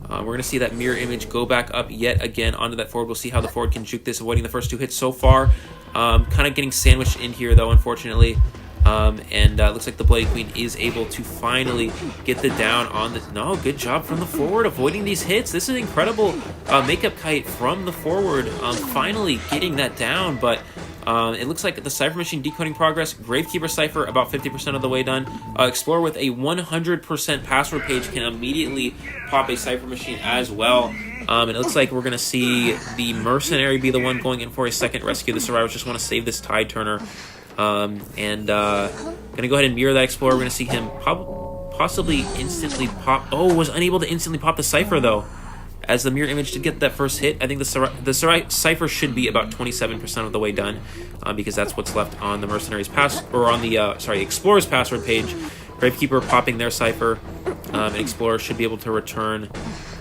We're going to see that mirror image go back up yet again onto that forward. We'll see how the forward can juke this, avoiding the first 2 hits so far. Kind of getting sandwiched in here, though, unfortunately. Looks like the Bloody Queen is able to finally get the down on the... No, good job from the forward, avoiding these hits. This is an incredible makeup kite from the forward, finally getting that down, but... it looks like the Cypher Machine decoding progress. Gravekeeper Cypher about 50% of the way done. Explorer with a 100% password page can immediately pop a Cypher Machine as well. And it looks like we're going to see the Mercenary be the one going in for a second rescue. The survivors just want to save this tide turner. Going to go ahead and mirror that Explorer. We're going to see him possibly instantly pop. Oh, was unable to instantly pop the Cypher though. As the mirror image did get that first hit, I think the Cypher should be about 27% of the way done, because that's what's left on the Mercenary's Explorer's password page. Gravekeeper popping their Cypher, and Explorer should be able to return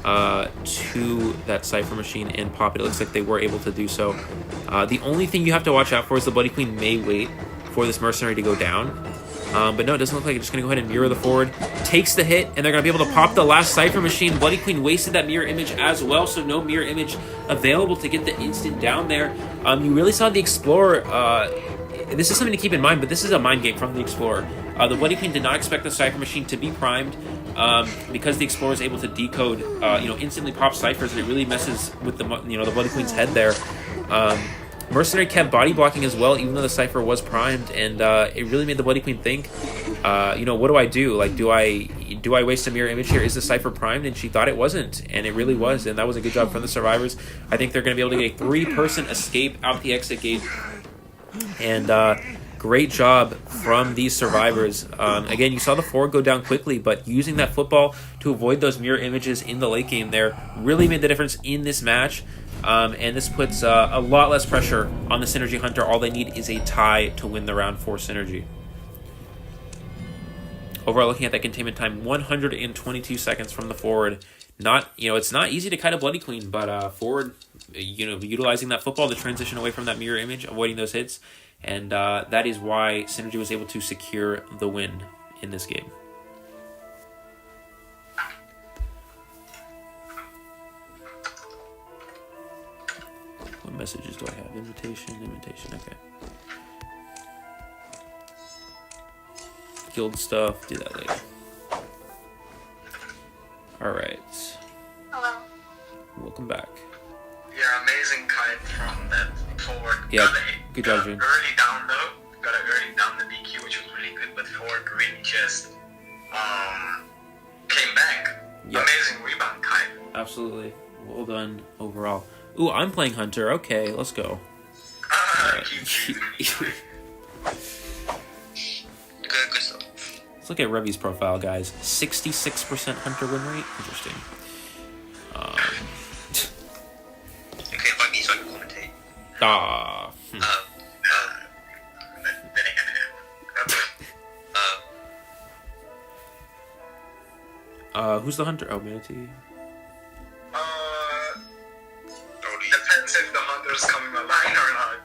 to that Cypher Machine and pop it. It looks like they were able to do so. The only thing you have to watch out for is the Bloody Queen may wait for this Mercenary to go down. But no, it doesn't look like it's just going to go ahead and mirror the forward. Takes the hit, and they're going to be able to pop the last Cypher Machine. Bloody Queen wasted that mirror image as well, so no mirror image available to get the instant down there. You really saw the Explorer. This is something to keep in mind, but this is a mind game from the Explorer. The Bloody Queen did not expect the Cypher Machine to be primed, because the Explorer is able to decode, instantly pop Cyphers, and it really messes with the Bloody Queen's head there. Mercenary kept body blocking as well, even though the Cypher was primed, and it really made the Bloody Queen think, what do I do? Like, do I waste a mirror image here? Is the Cypher primed? And she thought it wasn't, and it really was, and that was a good job from the survivors. I think they're going to be able to get a 3-person escape out the exit gate, and great job from these survivors. Again, you saw the forward go down quickly, but using that football to avoid those mirror images in the late game there really made the difference in this match. And this puts a lot less pressure on the Synergy Hunter. All they need is a tie to win the round for Synergy. Overall, looking at that containment time, 122 seconds from the forward. It's not easy to kite a Bloody Queen, but forward, utilizing that football to transition away from that mirror image, avoiding those hits, and that is why Synergy was able to secure the win in this game. What messages do I have? Invitation, okay. Guild stuff, do that later. Alright. Hello. Welcome back. Yeah, amazing kite from that forward. Yeah, good job, June. Early down though. Got an early down the DQ, which was really good, but forward really just came back. Yep. Amazing rebound kite. Absolutely. Well done overall. Ooh, I'm playing Hunter. Okay, let's go. Good stuff. Let's look at Revy's profile, guys. 66% Hunter win rate. Interesting. Okay, invite me so I can commentate. Who's the Hunter? Oh, Manatee. Depends if the hunter's coming online or not.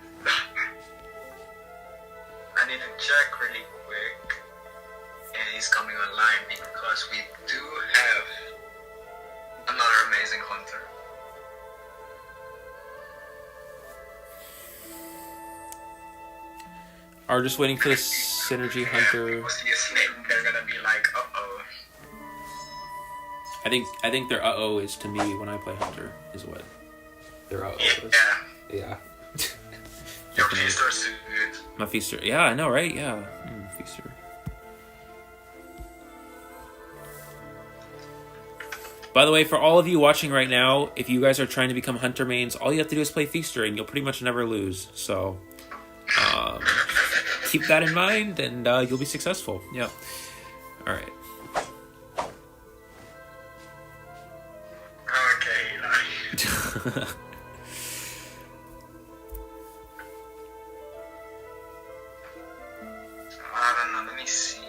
I need to check really quick. And he's coming online because we do have another amazing hunter. Are just waiting for the Synergy Hunter. We'll see his name, they're gonna be like, uh-oh. I think their uh-oh is to me when I play Hunter, is what their uh-oh is. Yeah. Your feaster's so good. My feaster. Yeah, I know, right? Yeah. Feaster. By the way, for all of you watching right now, if you guys are trying to become Hunter mains, all you have to do is play Feaster and you'll pretty much never lose. So, keep that in mind, and you'll be successful. Yeah. All right. Okay, I don't know. Let me see.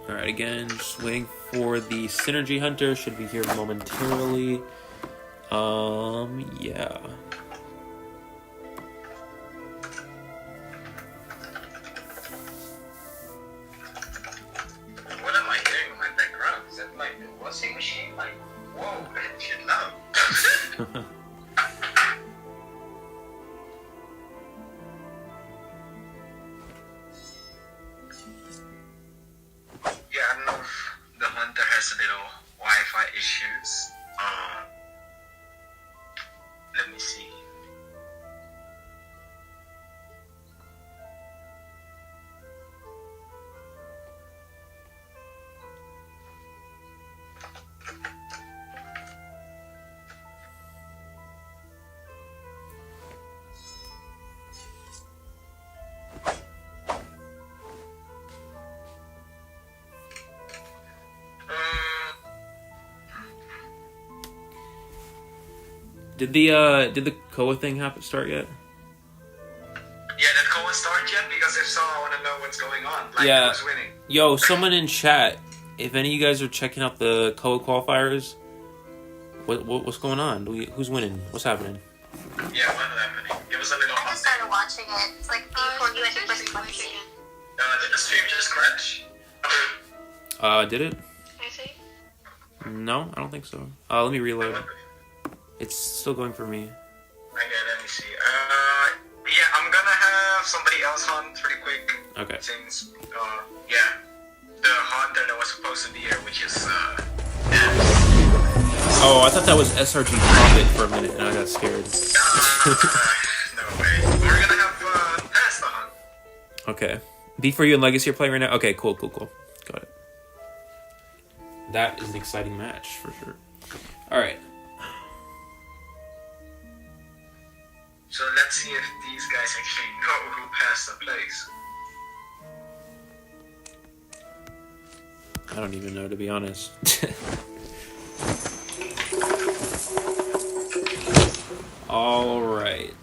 All right, again, just waiting for the Synergy Hunter. Should be here momentarily. Yeah. What am I hearing in my background? Is that like a washing machine? Like, whoa, shit, no. Yeah, I don't know if the hunter has a little Wi-Fi issues. Let me see. Did the Koa thing start yet? Yeah, did Cohen start yet? Because if so, I want to know what's going on. Like, Yeah. who's winning? Yo, someone in chat, if any of you guys are checking out the Koa qualifiers, what's going on? Who's winning? What's happening? Yeah, what's happening? Give us a little I just update. started watching it. It's like before you and first Monday. Did the stream just crash? Did it? I think. No, I don't think so. Let me reload. It's still going for me. Okay, let me see. Yeah, I'm gonna have somebody else hunt pretty quick. Okay. Since, yeah, the hunter that was supposed to be here, which is, Oh, I thought that was SRG Profit for a minute, and I got scared. no way. We're gonna have, pass the hunt. Okay. B4U and Legacy are playing right now? Okay, cool. Got it. That is an exciting match, for sure. Alright. So let's see if these guys actually know who passed the place. I don't even know, to be honest. Alright.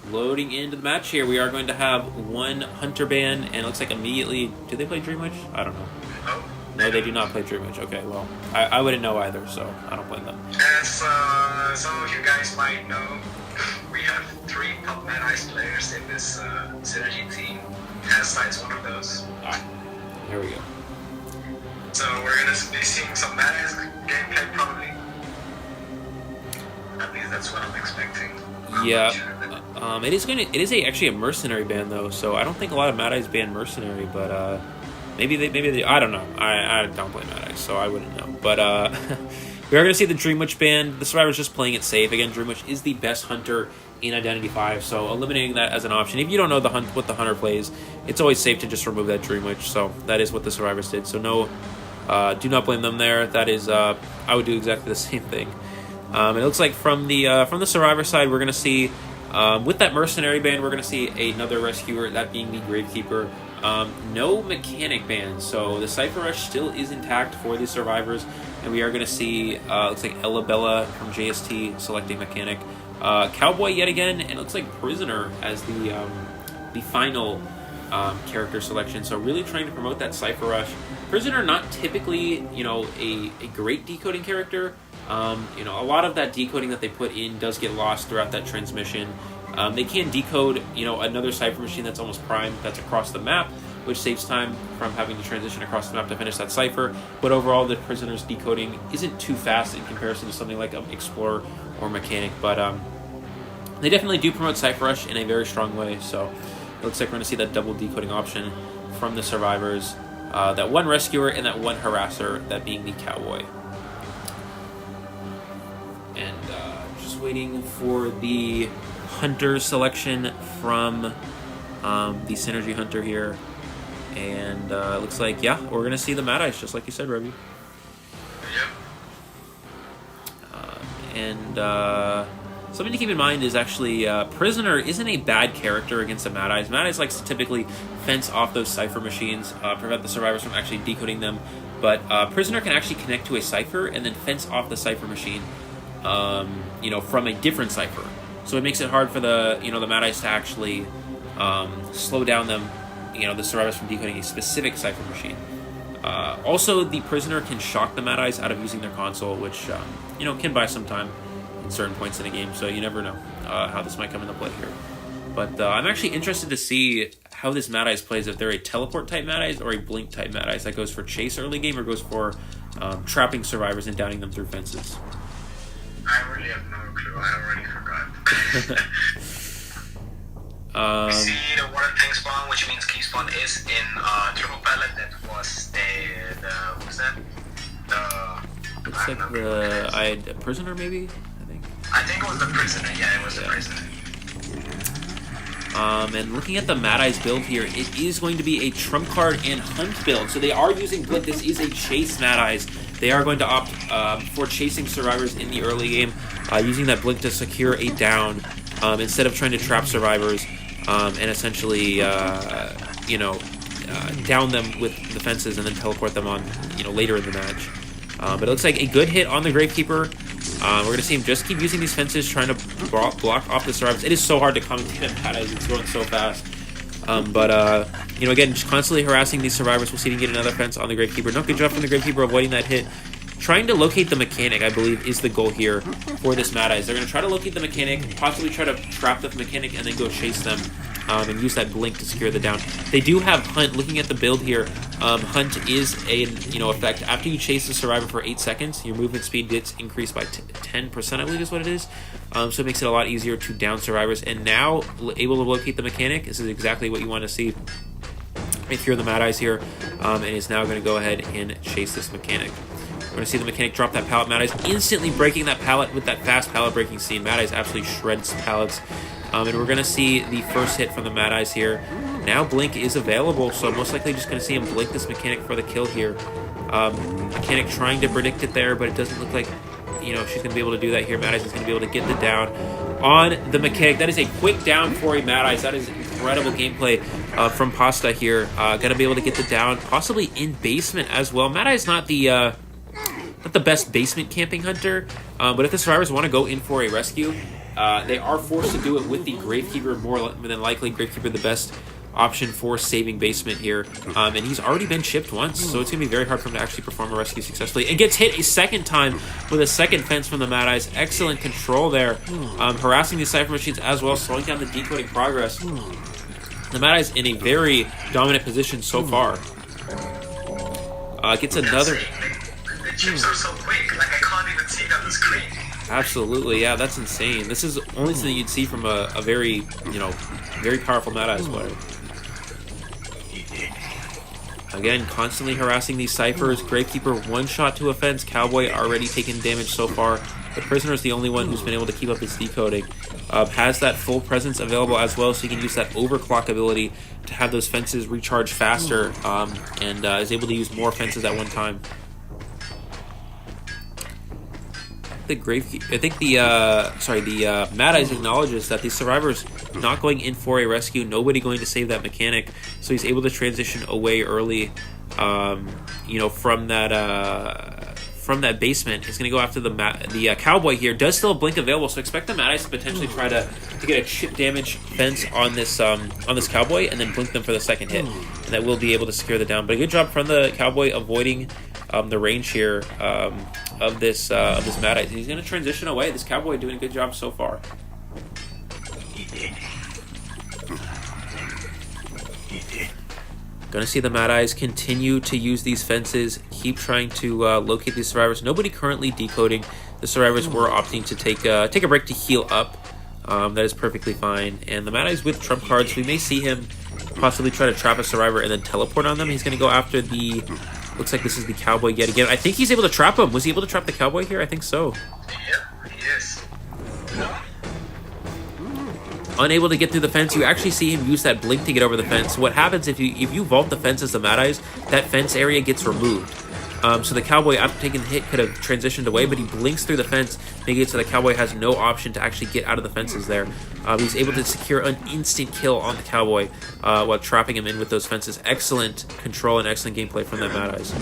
Loading into the match here. We are going to have one Hunter ban, and it looks like immediately... Do they play Dream Witch? I don't know. Oh. No, they do not play Dream Witch. Okay, well, I wouldn't know either, so I don't blame them. As some of you guys might know, we have 3 top Mad Ice players in this Synergy team. Testi's one of those. Here we go. So we're gonna be seeing some Mad Ice gameplay probably. At least that's what I'm expecting. Yeah, it is actually a mercenary ban though, so I don't think a lot of Mad Eye's ban mercenary, but maybe they I don't know. I don't play Mad Eye, so I wouldn't know. But we are gonna see the Dream Witch ban. The Survivor's just playing it safe. Again, Dream Witch is the best hunter in Identity 5, so eliminating that as an option. If you don't know what the hunter plays, it's always safe to just remove that Dream Witch. So that is what the Survivors did. So no, do not blame them there. That is, I would do exactly the same thing. It looks like from the Survivor side, we're going to see, with that Mercenary ban, we're going to see another Rescuer, that being the Gravekeeper. No Mechanic ban, so the Cypher Rush still is intact for the Survivors, and we are going to see, looks like Ella Bella from JST selecting Mechanic. Cowboy yet again, and it looks like Prisoner as the final character selection, so really trying to promote that Cypher Rush. Prisoner, not typically, a great decoding character. A lot of that decoding that they put in does get lost throughout that transmission. They can decode, another Cypher machine that's almost primed, that's across the map, which saves time from having to transition across the map to finish that Cypher. But overall, the Prisoner's decoding isn't too fast in comparison to something like Explorer or Mechanic. But they definitely do promote Cypher Rush in a very strong way, so it looks like we're going to see that double decoding option from the Survivors. That one Rescuer and that one Harasser, that being the Cowboy. And just waiting for the Hunter selection from the Synergy Hunter here. And it looks like, yeah, we're going to see the Mad Ice, just like you said, Revy. And something to keep in mind is actually Prisoner isn't a bad character against the Mad Eyes. Mad Eyes likes to typically fence off those Cypher machines, prevent the survivors from actually decoding them. But Prisoner can actually connect to a Cypher and then fence off the Cypher machine, from a different Cypher. So it makes it hard for the Mad Eyes to actually slow down them, the survivors from decoding a specific Cypher machine. Also, the Prisoner can shock the Mad Eyes out of using their console, which, can buy some time in certain points in the game, so you never know how this might come into play here. But I'm actually interested to see how this Mad Eyes plays, if they're a teleport-type Mad Eyes or a blink-type Mad Eyes that goes for chase early game or goes for trapping survivors and downing them through fences. I really have no clue. I already forgot. We see the water tank spawn, which means key spawn is in turbo pallet. That was what's that? Looks like a Prisoner, maybe? I think it was the Prisoner. Yeah, it was the Prisoner. And looking at the Mad Eyes build here, it is going to be a trump card and hunt build. So they are using Blink. This is a chase Mad Eyes. They are going to opt for chasing survivors in the early game, using that Blink to secure a down instead of trying to trap survivors and essentially, down them with the fences and then teleport them on, later in the match. But it looks like a good hit on the Gravekeeper. We're going to see him just keep using these fences, trying to block off the survivors. It is so hard to commentate on Mad Eyes. It's going so fast. Again, just constantly harassing these survivors. We'll see if he can get another fence on the Gravekeeper. No, good job from the Gravekeeper avoiding that hit. Trying to locate the mechanic, I believe, is the goal here for this Mad Eyes. They're going to try to locate the mechanic, possibly try to trap the mechanic, and then go chase them and use that Blink to secure the down. They do have Hunt. Looking at the build here, Hunt is a effect. After you chase the survivor for 8 seconds, your movement speed gets increased by 10%, I believe is what it is. So it makes it a lot easier to down survivors. And now, able to locate the mechanic, this is exactly what you want to see if you're the Mad Eyes here, and is now going to go ahead and chase this mechanic. We're going to see the mechanic drop that pallet. Mad Eyes instantly breaking that pallet with that fast pallet breaking scene. Mad Eyes absolutely shreds pallets. And we're going to see the first hit from the Mad Eyes here. Now Blink is available, so most likely just going to see him blink this mechanic for the kill here. Mechanic trying to predict it there, but it doesn't look like she's going to be able to do that here. Mad Eyes is going to be able to get the down on the mechanic. That is a quick down for a Mad Eyes. That is incredible gameplay from Pasta here. Going to be able to get the down, possibly in basement as well. Mad Eyes not the best basement camping hunter, but if the survivors want to go in for a rescue, they are forced to do it with the Gravekeeper. More than likely, Gravekeeper the best option for saving basement here, and he's already been shipped once, so it's going to be very hard for him to actually perform a rescue successfully, and gets hit a second time with a second fence from the Mad Eyes. Excellent control there, harassing these Cypher machines as well, slowing down the decoding progress. The Mad Eyes in a very dominant position so far. Gets another... The chips are so quick, like I can't even see it on the screen. Absolutely, yeah, that's insane. This is only something you'd see from a very, very powerful Mad Eyes player. Again, constantly harassing these Cyphers. Gravekeeper one shot to a fence. Cowboy already taken damage so far. The Prisoner is the only one who's been able to keep up his decoding. Has that full presence available as well, so he can use that overclock ability to have those fences recharge faster, and is able to use more fences at one time. The Mad Eyes acknowledges that the survivors not going in for a rescue, nobody going to save that mechanic, so he's able to transition away early, from that basement. He's going to go after the Cowboy here. Does still have Blink available, so expect the Mad Eyes to potentially try to get a chip damage fence on this Cowboy, and then Blink them for the second hit, and that will be able to secure the down. But a good job from the Cowboy avoiding the range here of this Mad Eyes. He's going to transition away. This Cowboy doing a good job so far. Going to see the Mad Eyes continue to use these fences, keep trying to locate these survivors. Nobody currently decoding. The survivors were opting to take a break to heal up. That is perfectly fine. And the Mad Eyes with trump cards, we may see him possibly try to trap a survivor and then teleport on them. He's going to go after the... Looks like this is the Cowboy yet again. I think he's able to trap him. Was he able to trap the Cowboy here? I think so. Yep, he is. Unable to get through the fence, you actually see him use that Blink to get over the fence. What happens if you vault the fence as the Mad Eyes, that fence area gets removed. So the cowboy, after taking the hit, could have transitioned away, but he blinks through the fence, making it so the cowboy has no option to actually get out of the fences there. He's able to secure an instant kill on the cowboy while trapping him in with those fences. Excellent control and excellent gameplay from that Mad Eyes.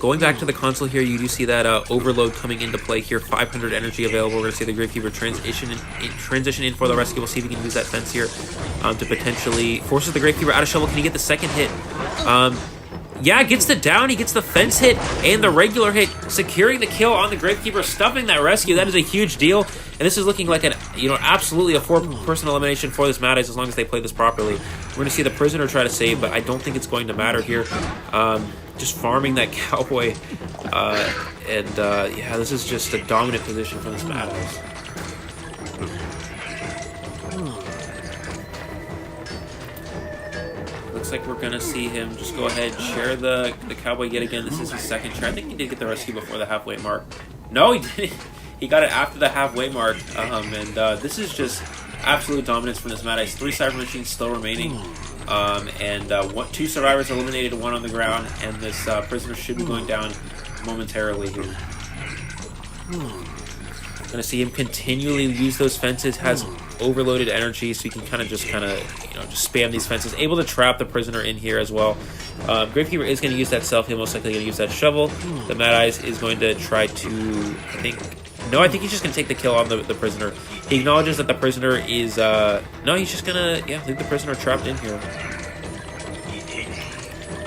Going back to the console here, you do see that overload coming into play here. 500 energy available. We're going to see the Gravekeeper transition in for the rescue. We'll see if he can use that fence here to potentially forces the Gravekeeper out of shovel. Can he get the second hit? Yeah, gets the down. He gets the fence hit and the regular hit, securing the kill on the Gravekeeper, stuffing that rescue. That is a huge deal. And this is looking like an, absolutely a 4-person elimination for this Mad Eyes as long as they play this properly. We're going to see the Prisoner try to save, but I don't think it's going to matter here. Just farming that cowboy. Yeah, this is just a dominant position for this Mad Eyes. Looks like we're going to see him just go ahead and share the cowboy yet again. This is his second share. I think he did get the rescue before the halfway mark. No, he didn't. He got it after the halfway mark. This is just absolute dominance from this Mad Eyes. 3 Cyber Machines still remaining. 2 survivors eliminated, 1 on the ground, and this Prisoner should be going down momentarily here. Gonna see him continually use those fences, has overloaded energy, so he can just spam these fences. Able to trap the Prisoner in here as well. Gravekeeper is going to use that self-heal, most likely going to use that shovel. The Mad Eyes is going to try to, I think he's just going to take the kill on the Prisoner. He acknowledges that the Prisoner is, he's just going to, leave the Prisoner trapped in here.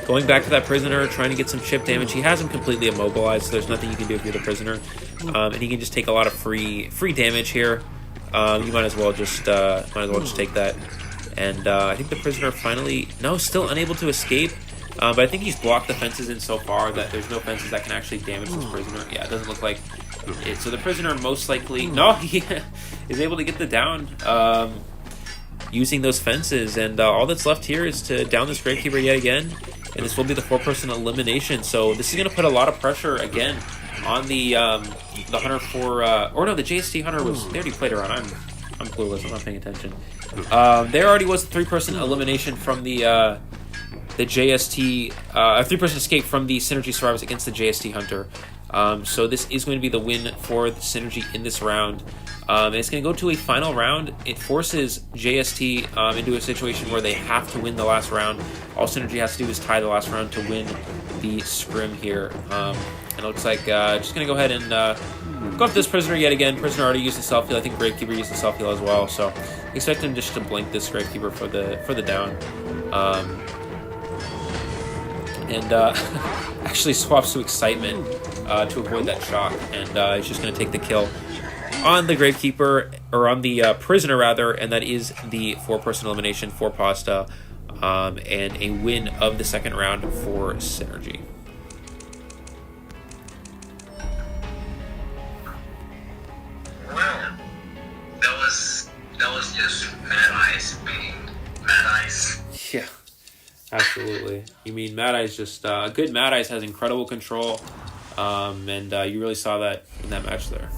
Going back to that Prisoner, trying to get some chip damage. He has him completely immobilized, so there's nothing you can do if you're the Prisoner. And he can just take a lot of free damage here. You might as well just take that. And I think the Prisoner finally, still unable to escape. But I think he's blocked the fences in so far that there's no fences that can actually damage this Prisoner. Yeah, it doesn't look like it. So the Prisoner most likely, he is able to get the down using those fences. And all that's left here is to down this Gravekeeper yet again. And this will be the 4-person elimination. So this is going to put a lot of pressure again on the Hunter for... the JST Hunter was... They already played around. I'm clueless. I'm not paying attention. There already was a 3-person elimination from the JST... a 3-person escape from the Synergy survivors against the JST Hunter. So this is going to be the win for the Synergy in this round. And it's going to go to a final round. It forces JST into a situation where they have to win the last round. All Synergy has to do is tie the last round to win the Scrim here. And it looks like just going to go ahead and go after this Prisoner yet again. Prisoner already used the self-heal. I think Gravekeeper used the self-heal as well. So expect him just to blink this Gravekeeper for the down. Actually swaps to Excitement to avoid that shock. And he's just going to take the kill on the Gravekeeper, or on the Prisoner rather, and that is the 4-person elimination for Pasta, and a win of the second round for Synergy. Well, that was just Mad Eyes being Mad Eyes. Yeah, absolutely. You mean Mad Eyes just good Mad Eyes has incredible control, and you really saw that in that match there.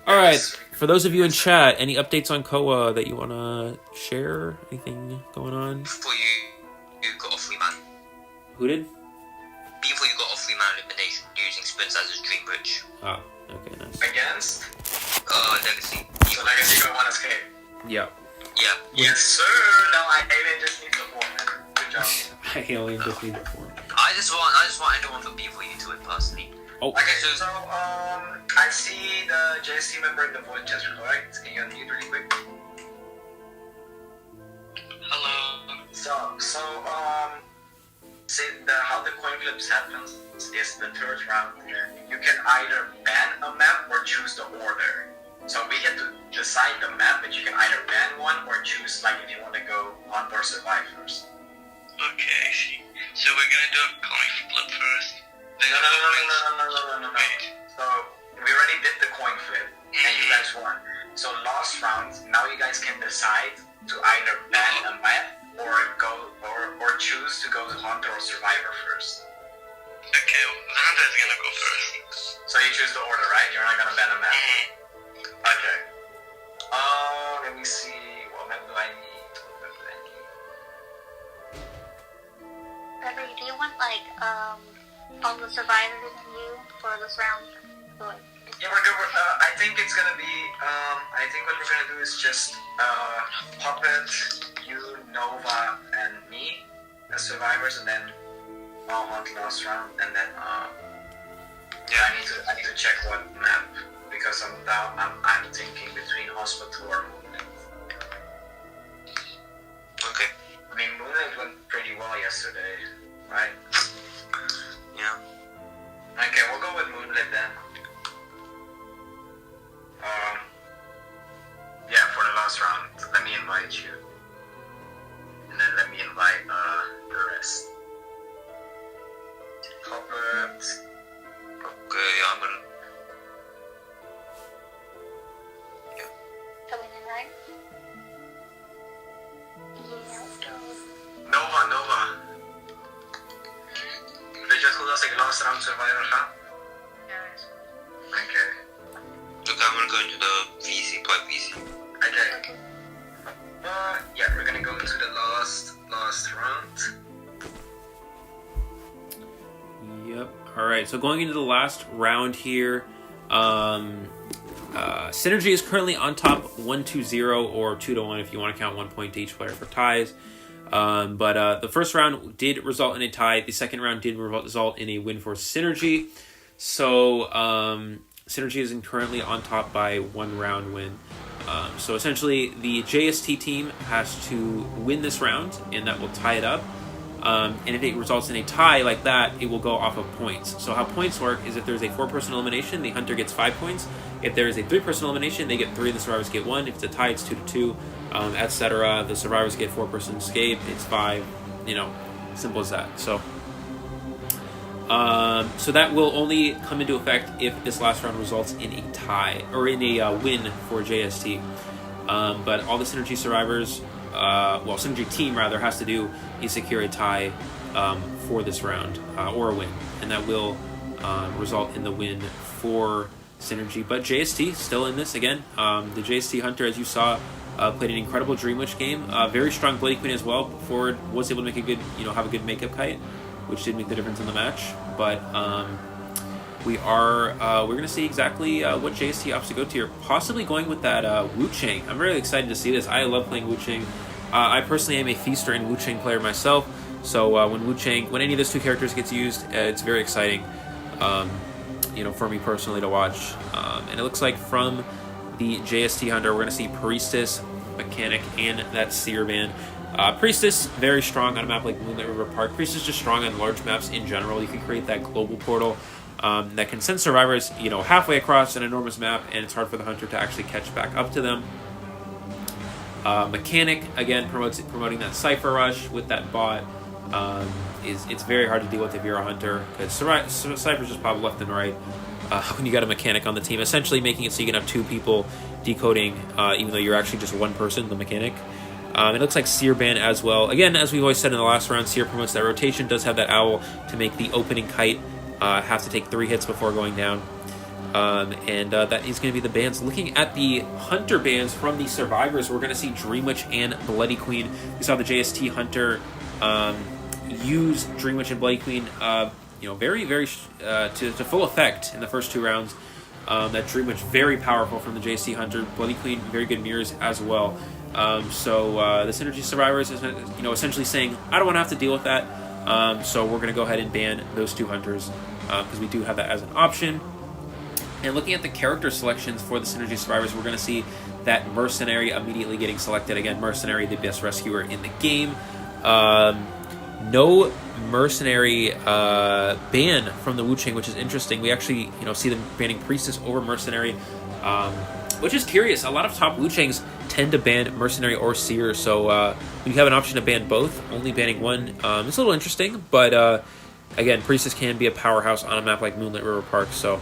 All right, for those of you in chat, any updates on Koa that you want to share? Anything going on? Before you got a 3-man. Who did? Before you got a 3-man elimination using Spins as his Dream Bridge. Ah, okay, nice. Against? Legacy. So Legacy got 1 escape. Yeah. Yeah. Yes, sir. Now I just need the 4, man. Good job. I only just need the 4. I just want anyone for before you to it personally. Oh. Okay, so I see the JST member in the void chest, correct? Can you unmute really quick? Hello. So see how the coin flips happens is the third round. You can either ban a map or choose the order. So we get to decide the map, but you can either ban one or choose, like, if you want to go hunt or survive first. Okay, I see. So we're gonna do a coin flip first. No. So we already did the coin flip, and you guys won. So last round, now you guys can decide to either ban a map or choose to go to hunter or survivor first. Okay, the hunter is gonna go first. So you choose the order, right? You're not gonna ban a map. Okay. Let me see. What map do I need? Trevor, do you want like all the survivors and you for this round? So, like, Yeah, we're good. I think it's gonna be. I think what we're gonna do is just Puppet, you, Nova, and me as survivors, and then I'll hunt last round, and then yeah, I need to check what map because I'm thinking between Hospital or Moonlight. Okay. I mean, Moonlight went pretty well yesterday, right? Yeah. Okay, we'll go with Moonlight then. Yeah, for the last round, let me invite you. And then let me invite the rest. Puppet. Okay, I'm gonna. Yeah. coming in, right? Yeah, let's go. Nova. Weet je wat goed als ik last round survivor ga? Okay. Okay, I'm gonna go into the VC, play VC. Okay. Yeah, we're gonna go into the last round. Yep. All right. So going into the last round here, Synergy is currently on top 1-2-0 or 2-1 if you want to count 1 point to each player for ties. But the first round did result in a tie. The second round did result in a win for Synergy. So Synergy is currently on top by 1 round win. So essentially, the JST team has to win this round, and that will tie it up. And if it results in a tie like that, it will go off of points. So how points work is if there's a 4-person elimination, the hunter gets 5 points. If there is a 3-person elimination, they get 3, the survivors get 1. If it's a tie, it's 2-2, etc. The survivors get 4-person escape, it's 5. You know, simple as that. So that will only come into effect if this last round results in a tie or in a win for JST. But all the Synergy survivors, Synergy team rather, has to do is secure a tie for this round or a win, and that will result in the win for Synergy. But JST still in this again. The JST Hunter, as you saw, played an incredible Dream Witch game. Very strong Bloody Queen as well. Forward was able to make a good, have a good makeup kite, which did make the difference in the match. But we're going to see exactly what JST opts to go to here. Possibly going with that Wu Chang. I'm really excited to see this. I love playing Wu Chang. I personally am a Feaster and Wu Chang player myself. So when any of those two characters gets used, it's very exciting, for me personally to watch. And it looks like from the JST Hunter, we're going to see Priestess, Mechanic, and that Seer Band. Priestess, very strong on a map like Moonlight River Park. Priestess just strong on large maps in general. You can create that global portal that can send survivors, halfway across an enormous map, and it's hard for the hunter to actually catch back up to them. Mechanic, again, promoting that Cypher Rush with that bot. It's very hard to deal with if you're a hunter, because Cyphers just pop left and right when you got a Mechanic on the team, essentially making it so you can have 2 people decoding, even though you're actually just 1 person, the Mechanic. It looks like Seer Ban as well. Again, as we've always said in the last round, Seer promotes that rotation, does have that Owl to make the opening kite have to take 3 hits before going down. That is going to be the bans. Looking at the Hunter bans from the survivors, we're going to see Dream Witch and Bloody Queen. We saw the JST Hunter use Dream Witch and Bloody Queen very, very to full effect in the first 2 rounds. That Dream Witch, very powerful from the JST Hunter. Bloody Queen, very good mirrors as well. The Synergy survivors is essentially saying, I don't want to have to deal with that, so we're going to go ahead and ban those 2 hunters because we do have that as an option. And looking at the character selections for the Synergy survivors, we're going to see that Mercenary immediately getting selected. Again, Mercenary, the best rescuer in the game. No Mercenary ban from the Wu Chang, which is interesting. We actually see them banning Priestess over Mercenary, which is curious. A lot of top Wu Changs tend to ban Mercenary or Seer, so when you have an option to ban both, only banning one, it's a little interesting. But again, Priestess can be a powerhouse on a map like Moonlight River Park, so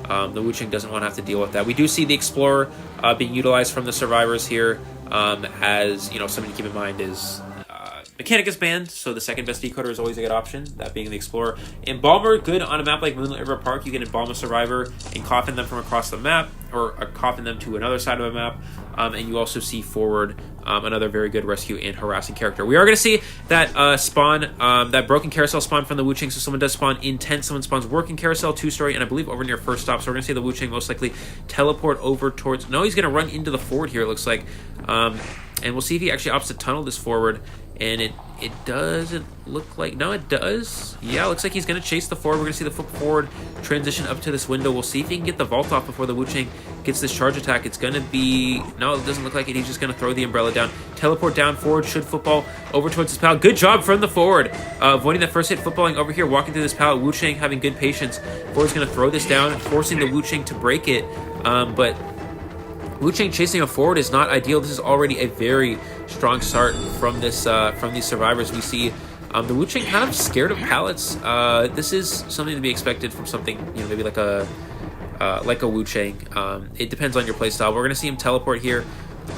the Wu Chang doesn't want to have to deal with that. We do see the Explorer being utilized from the survivors here, as something to keep in mind is Mechanic is banned, so the second best decoder is always a good option, that being the Explorer. Embalmer, good on a map like Moonlit River Park. You can embalm a survivor and coffin them from across the map, or coffin them to another side of a map. And you also see Forward, another very good rescue and harassing character. We are going to see that spawn, that broken carousel spawn from the Wu Ching. So someone does spawn in tent, someone spawns working carousel, 2-story, and I believe over near first stop. So we're going to see the Wu Ching most likely teleport over towards... No, he's going to run into the Forward here, it looks like. And we'll see if he actually opts to tunnel this Forward. And it doesn't look like... No, it does. Yeah, it looks like he's going to chase the Forward. We're going to see the Forward transition up to this window. We'll see if he can get the vault off before the Wu Ching gets this charge attack. It's going to be... No, it doesn't look like it. He's just going to throw the umbrella down. Teleport down. Forward should football over towards his pallet. Good job from the Forward. Avoiding that first hit. Footballing over here. Walking through this pallet. Wu Ching having good patience. Forward's going to throw this down. Forcing the Wu Ching to break it. But... Wu Ching chasing a Forward is not ideal. This is already a very strong start from this from these survivors. We see the Wu Ching kind of scared of pallets. This is something to be expected from something, you know, maybe like a Wu Ching. It depends on your playstyle. We're gonna see him teleport here.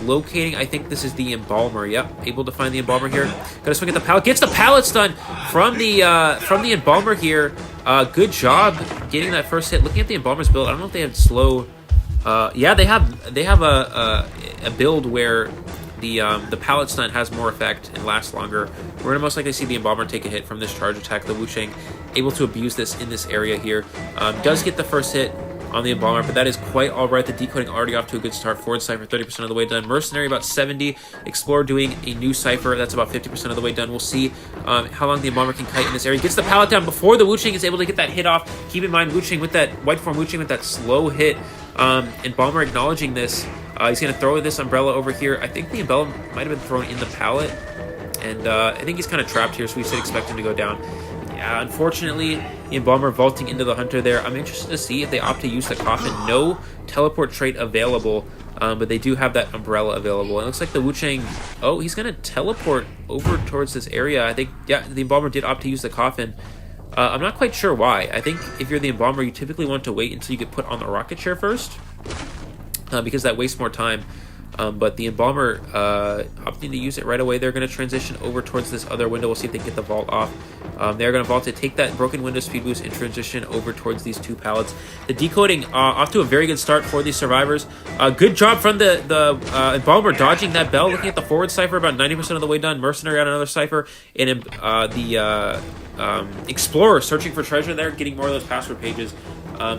Locating, I think this is the Embalmer. Yep, able to find the Embalmer here. Gonna swing at the pallet. Gets the pallet stun from the Embalmer here. Good job getting that first hit. Looking at the Embalmer's build, I don't know if they have slow. Yeah, they have a build where the pallet stun has more effect and lasts longer. We're gonna most likely see the Embalmer take a hit from this charge attack. The Wu Ching able to abuse this in this area here. Does get the first hit on the Embalmer, but that is quite all right. The decoding already off to a good start. Forward Cypher 30% of the way done. Mercenary about 70. Explorer doing a new Cypher. That's about 50% of the way done. We'll see how long the Embalmer can kite in this area. Gets the pallet down before the Wu Ching is able to get that hit off. Keep in mind, Wu Ching with that white form Wu Ching with that slow hit. Embalmer acknowledging this. He's going to throw this umbrella over here. I think the umbrella might have been thrown in the pallet. And I think he's kind of trapped here, so we should expect him to go down. Yeah, unfortunately, the Embalmer vaulting into the Hunter there. I'm interested to see if they opt to use the Coffin. No teleport trait available, but they do have that umbrella available. And it looks like the Wu Ching... Oh, he's going to teleport over towards this area. I think, yeah, the Embalmer did opt to use the Coffin. I'm not quite sure why. I think if you're the Embalmer, you typically want to wait until you get put on the rocket chair first, because that wastes more time. But the Embalmer opting to use it right away. They're going to transition over towards this other window. We'll see if they can get the vault off. They're going to vault to take that broken window speed boost and transition over towards these two pallets. The decoding off to a very good start for these survivors. Good job from the Embalmer dodging that bell. Looking at the Forward Cypher, about 90% of the way done. Mercenary on another Cypher. And the Explorer searching for treasure there, getting more of those password pages.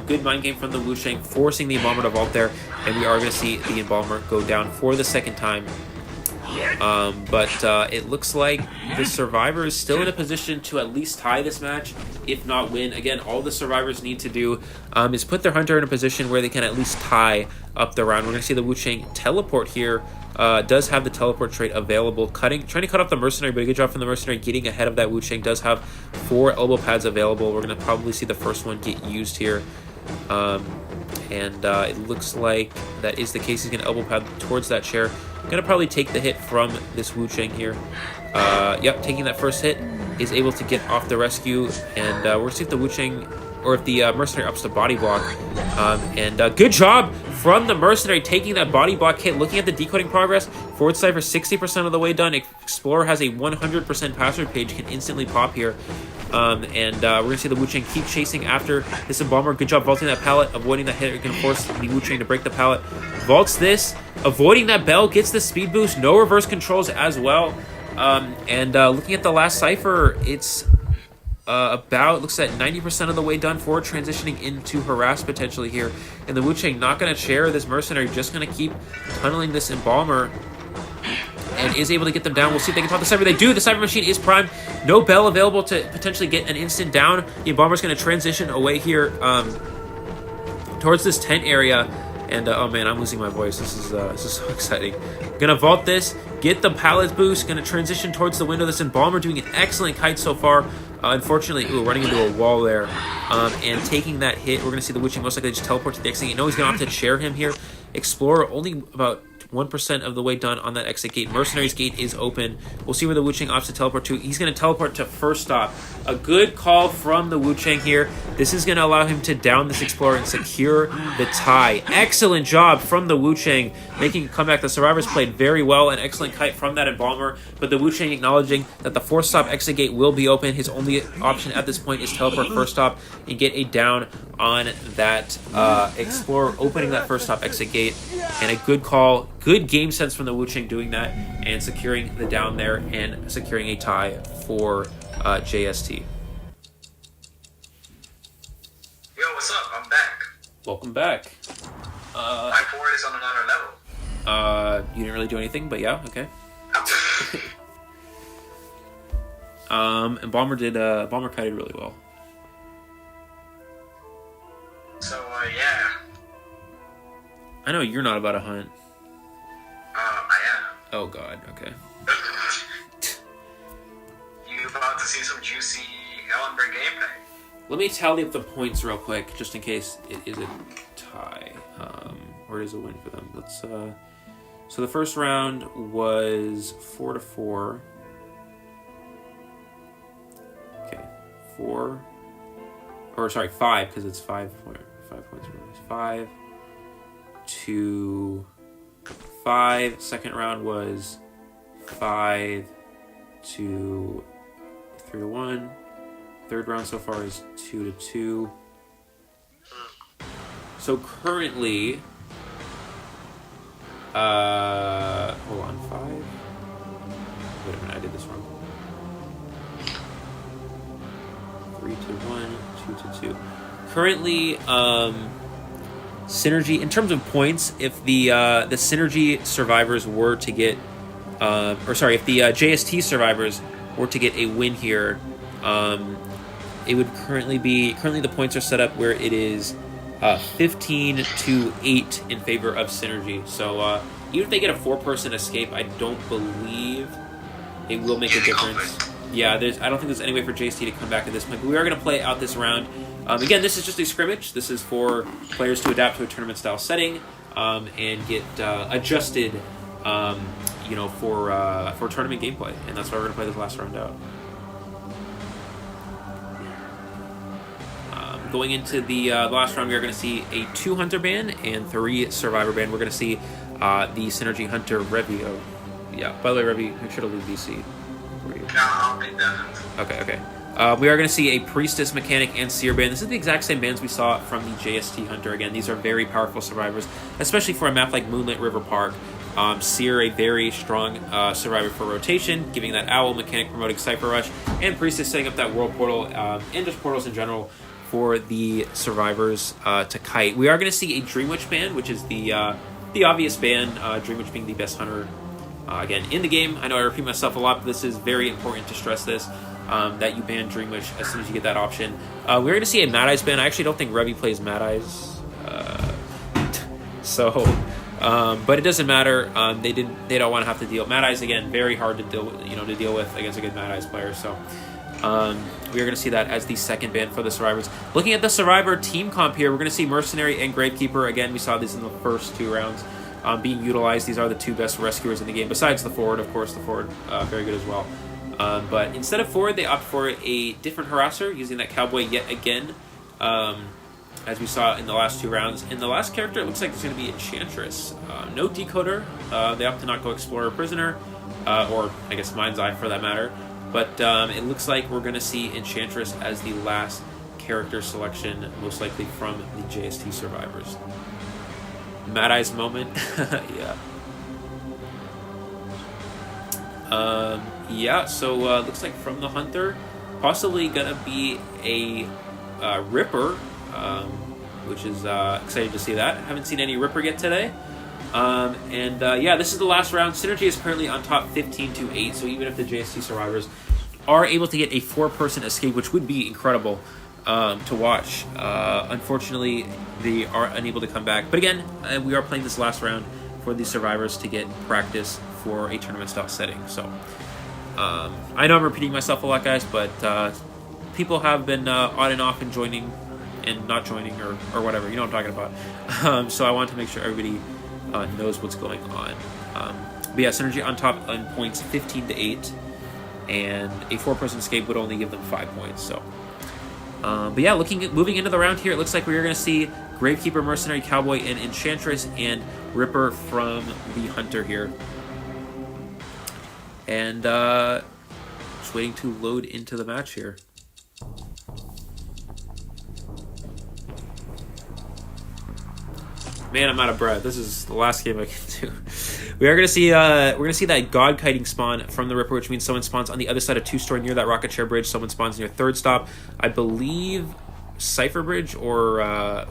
Good mind game from the Wu Ching, forcing the Embalmer to vault there, and we are going to see the Embalmer go down for the second time. But it looks like the Survivor is still in a position to at least tie this match, if not win. Again, all the Survivors need to do is put their Hunter in a position where they can at least tie up the round. We're going to see the Wu Ching teleport here. Does have the teleport trait available. Trying to cut off the Mercenary, but a good job from the Mercenary getting ahead of that Wu Ching. Does have 4 elbow pads available. We're going to probably see the first one get used here. It looks like that is the case. He's going to elbow pad towards that chair. Going to probably take the hit from this Wu Ching here. Yep, taking that first hit. Is able to get off the rescue. And we're going to see if the Wu Ching... or if the Mercenary ups to body block. Good job from the Mercenary taking that body block hit. Looking at the decoding progress, Forward Cypher 60% of the way done. Explorer has a 100% password page, can instantly pop here. We're going to see the Wu Ching keep chasing after this Embalmer. Good job vaulting that pallet, avoiding that hit. We're going to force the Wu Ching to break the pallet. Vaults this, avoiding that bell, gets the speed boost. No reverse controls as well. Looking at the last Cypher, it's... looks at 90% of the way done. Forward transitioning into harass potentially here. And the Wu Ching not going to chair this Mercenary, just going to keep tunneling this Embalmer. And is able to get them down. We'll see if they can pop the Cypher. They do. The Cypher Machine is primed. No bell available to potentially get an instant down. The Embalmer's going to transition away here towards this tent area. And, oh man, I'm losing my voice. This is so exciting. Gonna vault this, get the pallet boost, gonna transition towards the window. This Embalmer doing an excellent kite so far. Unfortunately, running into a wall there. And taking that hit, we're gonna see the Wu Ching most likely just teleport to the exit gate. No, he's gonna opt to chair him here. Explorer only about 1% of the way done on that exit gate. Mercenary's gate is open. We'll see where the Wu Ching opts to teleport to. He's going to teleport to first stop. A good call from the Wu Ching here. This is going to allow him to down this Explorer and secure the tie. Excellent job from the Wu Chang, making a comeback. The survivors played very well. An excellent kite from that Embalmer, but the Wu Chang acknowledging that the 4-stop exit gate will be open. His only option at this point is teleport first stop and get a down on that Explorer, opening that first stop exit gate. And a good call, good game sense from the Wu Chang doing that and securing the down there and securing a tie for JST. Yo, what's up? I'm back. Welcome back. My forward is on another level. You didn't really do anything, but yeah, okay. And Bomber kited really well. So, yeah. I know you're not about a hunt. I am. Oh god, okay. You about to see some juicy Ellenberg gameplay? Let me tally up the points real quick, just in case it is a tie. Or it is a win for them. Let's so the first round was 4-4. Okay. 5, because it's 5 points. 5 to 5. Second round was 5 to 3-1. Third round so far is 2-2. So currently, hold on, 5. Wait a minute, I did this wrong. 3-1, 2-2. Currently, Synergy, in terms of points, if the Synergy survivors were to get, if the JST survivors were to get a win here, it would currently the points are set up where it is 15-8 in favor of Synergy. So even if they get a 4-person escape, I don't believe it will make a difference. Yeah, I don't think there's any way for JST to come back at this point. But we are going to play out this round. Again, this is just a scrimmage. This is for players to adapt to a tournament-style setting and get adjusted, for tournament gameplay. And that's why we're going to play this last round out. Going into the last round, we are going to see a 2 Hunter ban and 3 Survivor ban. We're going to see the Synergy Hunter Revio. Yeah, by the way, Revi, make sure to leave DC for you. No, I'll be done. Okay. We are going to see a Priestess, Mechanic, and Seer ban. This is the exact same bans we saw from the JST Hunter. Again, these are very powerful survivors, especially for a map like Moonlit River Park. Seer, a very strong survivor for rotation, giving that Owl, Mechanic promoting Cypher Rush, and Priestess setting up that World Portal, and just portals in general for the survivors to kite. We are going to see a Dream Witch ban, which is the obvious ban, Dream Witch being the best hunter, again, in the game. I know I repeat myself a lot, but this is very important to stress this. That you ban Dream Witch as soon as you get that option. We're going to see a Mad Eyes ban. I actually don't think Revi plays Mad Eyes, but it doesn't matter. They don't want to have to deal. Mad Eyes, again, very hard to deal with against a good Mad Eyes player. So we are going to see that as the second ban for the survivors. Looking at the survivor team comp here, we're going to see Mercenary and Gravekeeper. Again, we saw these in the first 2 rounds being utilized. These are the 2 best rescuers in the game, besides the forward, of course. The forward very good as well. But instead of forward, they opt for a different harasser, using that Cowboy yet again, as we saw in the last 2 rounds. In the last character, it looks like it's going to be Enchantress. No Decoder. They opt to not go Explorer Prisoner, or I guess Mind's Eye for that matter. But it looks like we're going to see Enchantress as the last character selection, most likely from the JST survivors. Mad Eyes moment. Yeah. So looks like from the Hunter, possibly gonna be a Ripper, which is excited to see that. Haven't seen any Ripper yet today. Yeah, this is the last round. Synergy is currently on top 15-8, so even if the JST survivors are able to get a 4-person escape, which would be incredible to watch, unfortunately they are unable to come back. But again, we are playing this last round for the survivors to get practice for a tournament style setting. So I know I'm repeating myself a lot, guys, but people have been on and off and joining and not joining or whatever, you know what I'm talking about. So I want to make sure everybody knows what's going on. But yeah, Synergy on top on points 15-8, and a 4-person escape would only give them 5 points. So But yeah, moving into the round here, it looks like we're going to see Gravekeeper, Mercenary, Cowboy, and Enchantress, and Ripper from the Hunter here. And just waiting to load into the match here. Man, I'm out of breath. This is the last game I can do. We're gonna see that God Kiting spawn from the Ripper, which means someone spawns on the other side of 2-story near that rocket chair bridge. Someone spawns near 3rd stop, I believe, Cipher Bridge or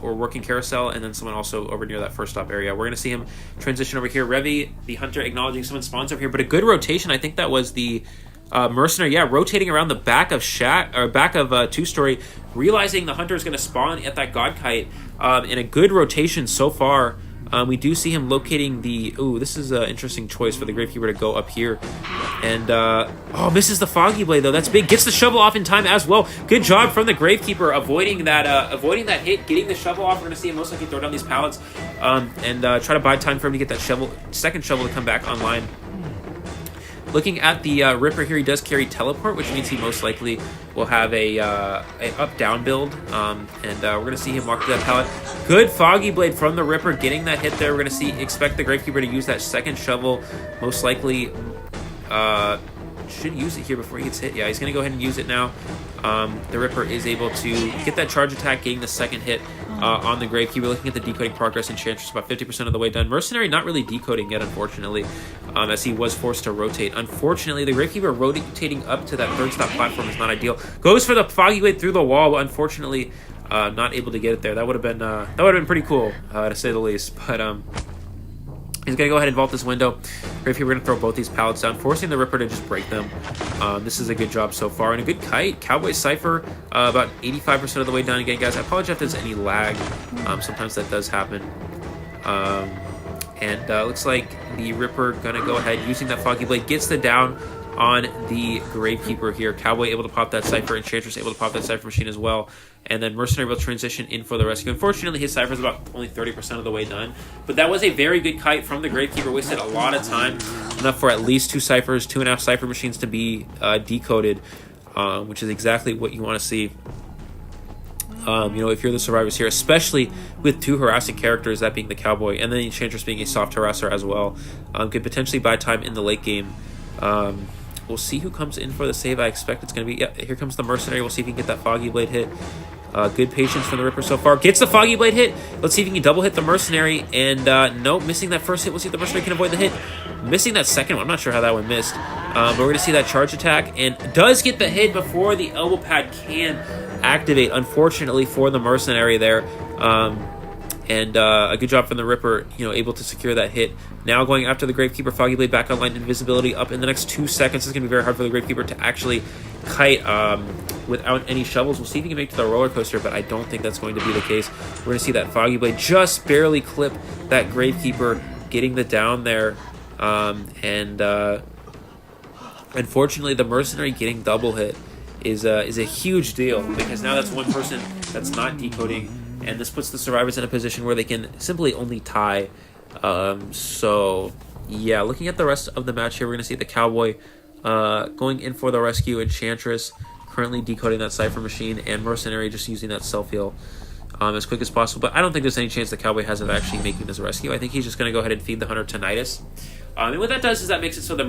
Working Carousel, and then someone also over near that 1st stop area. We're gonna see him transition over here. Revy, the Hunter, acknowledging someone spawns over here, but a good rotation. I think that was the Mercenary, yeah, rotating around the back of 2-story, realizing the Hunter is going to spawn at that God Kite, in a good rotation so far. We do see him locating the... Ooh, this is an interesting choice for the Gravekeeper to go up here. And, oh, misses the Foggy Blade, though. That's big. Gets the shovel off in time as well. Good job from the Gravekeeper avoiding that hit, getting the shovel off. We're going to see him most likely throw down these pallets and try to buy time for him to get that second shovel to come back online. Looking at the Ripper here, he does carry Teleport, which means he most likely will have a up-down build. And we're going to see him walk through that pallet. Good Foggy Blade from the Ripper, getting that hit there. We're going to expect the Gravekeeper to use that second shovel. Most likely should use it here before he gets hit. Yeah, he's going to go ahead and use it now. The Ripper is able to get that charge attack, getting the second hit on the Gravekeeper. Looking at the decoding progress, Enchantress about 50% of the way done. Mercenary not really decoding yet, unfortunately, as he was forced to rotate. Unfortunately, the Gravekeeper rotating up to that 3rd stop platform is not ideal. Goes for the Foggy Blade through the wall, but unfortunately not able to get it there. That would have been pretty cool, to say the least. But he's going to go ahead and vault this window. Gravekeeper going to throw both these pallets down, forcing the Ripper to just break them. This is a good job so far. And a good kite. Cowboy Cypher, about 85% of the way done. Again, guys, I apologize if there's any lag. Sometimes that does happen. And looks like the Ripper going to go ahead, using that Foggy Blade, gets the down on the Gravekeeper here. Cowboy able to pop that Cypher. Enchantress able to pop that Cypher Machine as well. And then Mercenary will transition in for the rescue. Unfortunately, his Cypher is about only 30% of the way done. But that was a very good kite from the Gravekeeper. Wasted a lot of time. Enough for at least 2 Cyphers, 2.5 Cypher Machines to be decoded, which is exactly what you want to see. If you're the survivors here, especially with 2 harassing characters, that being the Cowboy and then the Enchantress being a soft harasser as well, could potentially buy time in the late game. We'll see who comes in for the save. I expect it's going to be... Yeah, here comes the Mercenary. We'll see if he can get that Foggy Blade hit. Good patience from the Ripper so far. Gets the Foggy Blade hit. Let's see if he can double hit the Mercenary. And nope, missing that first hit. We'll see if the Mercenary can avoid the hit. Missing that second one. I'm not sure how that one missed. But we're going to see that charge attack. And does get the hit before the elbow pad can activate, unfortunately, for the Mercenary there. And a good job from the Ripper, able to secure that hit. Now going after the Gravekeeper, Foggy Blade back online, invisibility up in the next 2 seconds. It's going to be very hard for the Gravekeeper to actually kite without any shovels. We'll see if he can make it to the roller coaster, but I don't think that's going to be the case. We're going to see that Foggy Blade just barely clip that Gravekeeper, getting the down there. Unfortunately, the Mercenary getting double hit is a huge deal, because now that's one person that's not decoding. And this puts the survivors in a position where they can simply only tie. So, yeah, looking at the rest of the match here, we're going to see the Cowboy going in for the rescue. Enchantress currently decoding that Cypher Machine, and Mercenary just using that self-heal as quick as possible. But I don't think there's any chance the Cowboy has of actually making this rescue. I think he's just going to go ahead and feed the Hunter Tinnitus. And what that does is that makes it so the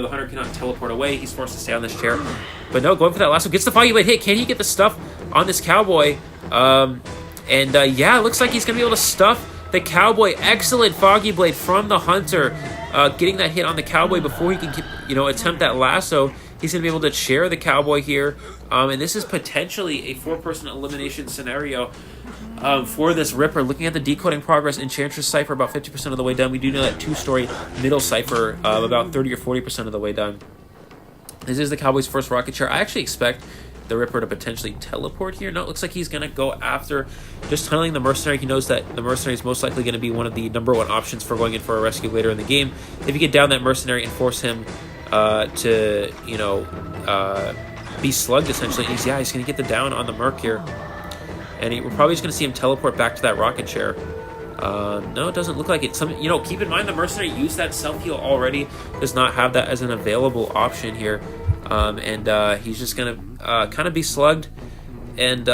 Hunter cannot teleport away. He's forced to stay on this chair. But no, going for that last one. Gets the Foggy Blade hit. Can he get the stuff on this Cowboy? Yeah, it looks like he's going to be able to stuff the Cowboy. Excellent Foggy Blade from the Hunter. Getting that hit on the Cowboy before he can attempt that lasso. He's going to be able to chair the Cowboy here. And this is potentially a 4-person elimination scenario for this Ripper. Looking at the decoding progress, Enchantress Cypher about 50% of the way done. We do know that 2-story middle Cypher about 30 or 40% of the way done. This is the Cowboy's first rocket chair. I actually expect the Ripper to potentially teleport here. No, it looks like he's going to go after just tunneling the Mercenary. He knows that the Mercenary is most likely going to be one of the #1 options for going in for a rescue later in the game. If you get down that Mercenary and force him to, be slugged, essentially, he's going to get the down on the Merc here. And we're probably just going to see him teleport back to that rocket chair. No, it doesn't look like it. Keep in mind the Mercenary used that self-heal already. Does not have that as an available option here. and he's just gonna kind of be slugged. And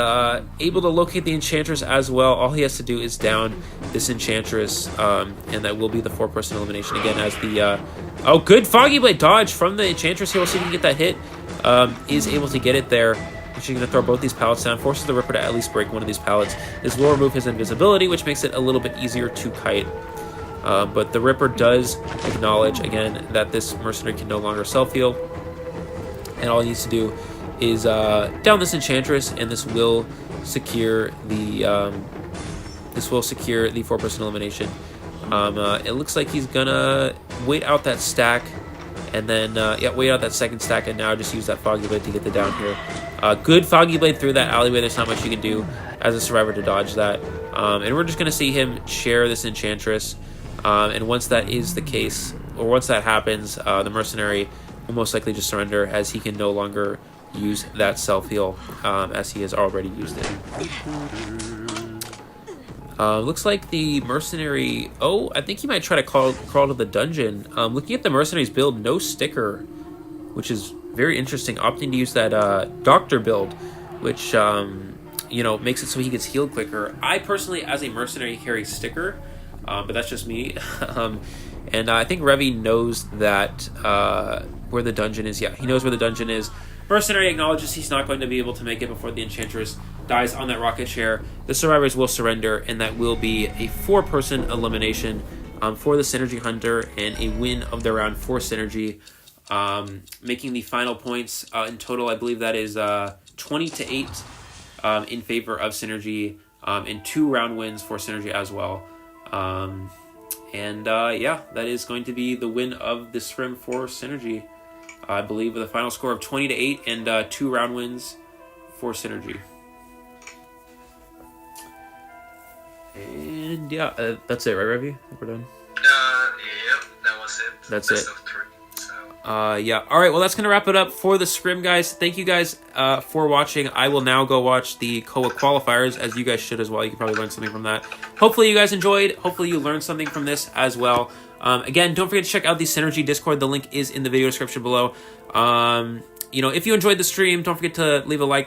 able to locate the Enchantress as well. All he has to do is down this Enchantress, and that will be the 4-person elimination again as the... oh, good Foggy Blade dodge from the Enchantress here. We'll see if he can get that hit. Is able to get it there. She's going to throw both these pallets down, forces the Ripper to at least break one of these pallets. This will remove his invisibility, which makes it a little bit easier to kite. But the Ripper does acknowledge, again, that this Mercenary can no longer self-heal. And all he needs to do is down this Enchantress, and this will secure the 4-person elimination. It looks like he's gonna wait out that stack, and then wait out that second stack, and now just use that Foggy Blade to get the down here. Good Foggy Blade through that alleyway. There's not much you can do as a survivor to dodge that, and we're just gonna see him share this Enchantress. And once that is the case, or once that happens, the Mercenary will most likely just surrender, as he can no longer use that self-heal, as he has already used it. Looks like the Mercenary... oh, I think he might try to crawl to the dungeon. Looking at the Mercenary's build, no sticker, which is very interesting. Opting to use that Doctor build, which, you know, makes it so he gets healed quicker. I personally, as a Mercenary, carry sticker, but that's just me. And I think Revy knows that where the dungeon is. Yeah, he knows where the dungeon is. Mercenary acknowledges he's not going to be able to make it before the Enchantress dies on that rocket chair. The survivors will surrender, and that will be a 4-person elimination for the Synergy Hunter, and a win of the round for Synergy, making the final points in total. I believe that is 20-8 in favor of Synergy, and 2 round wins for Synergy as well. Yeah, that is going to be the win of the Scrim for Synergy. I believe with a final score of 20-8 and 2 round wins for Synergy. And yeah, that's it, right, Revy? We're done. Yep, that was it. That's Best it. of 3. So. Yeah. All right. Well, that's gonna wrap it up for the Scrim, guys. Thank you guys for watching. I will now go watch the COA qualifiers, as you guys should as well. You can probably learn something from that. Hopefully, you guys enjoyed. Hopefully, you learned something from this as well. Again, don't forget to check out the Synergy Discord. The link is in the video description below. You know, if you enjoyed the stream, don't forget to leave a like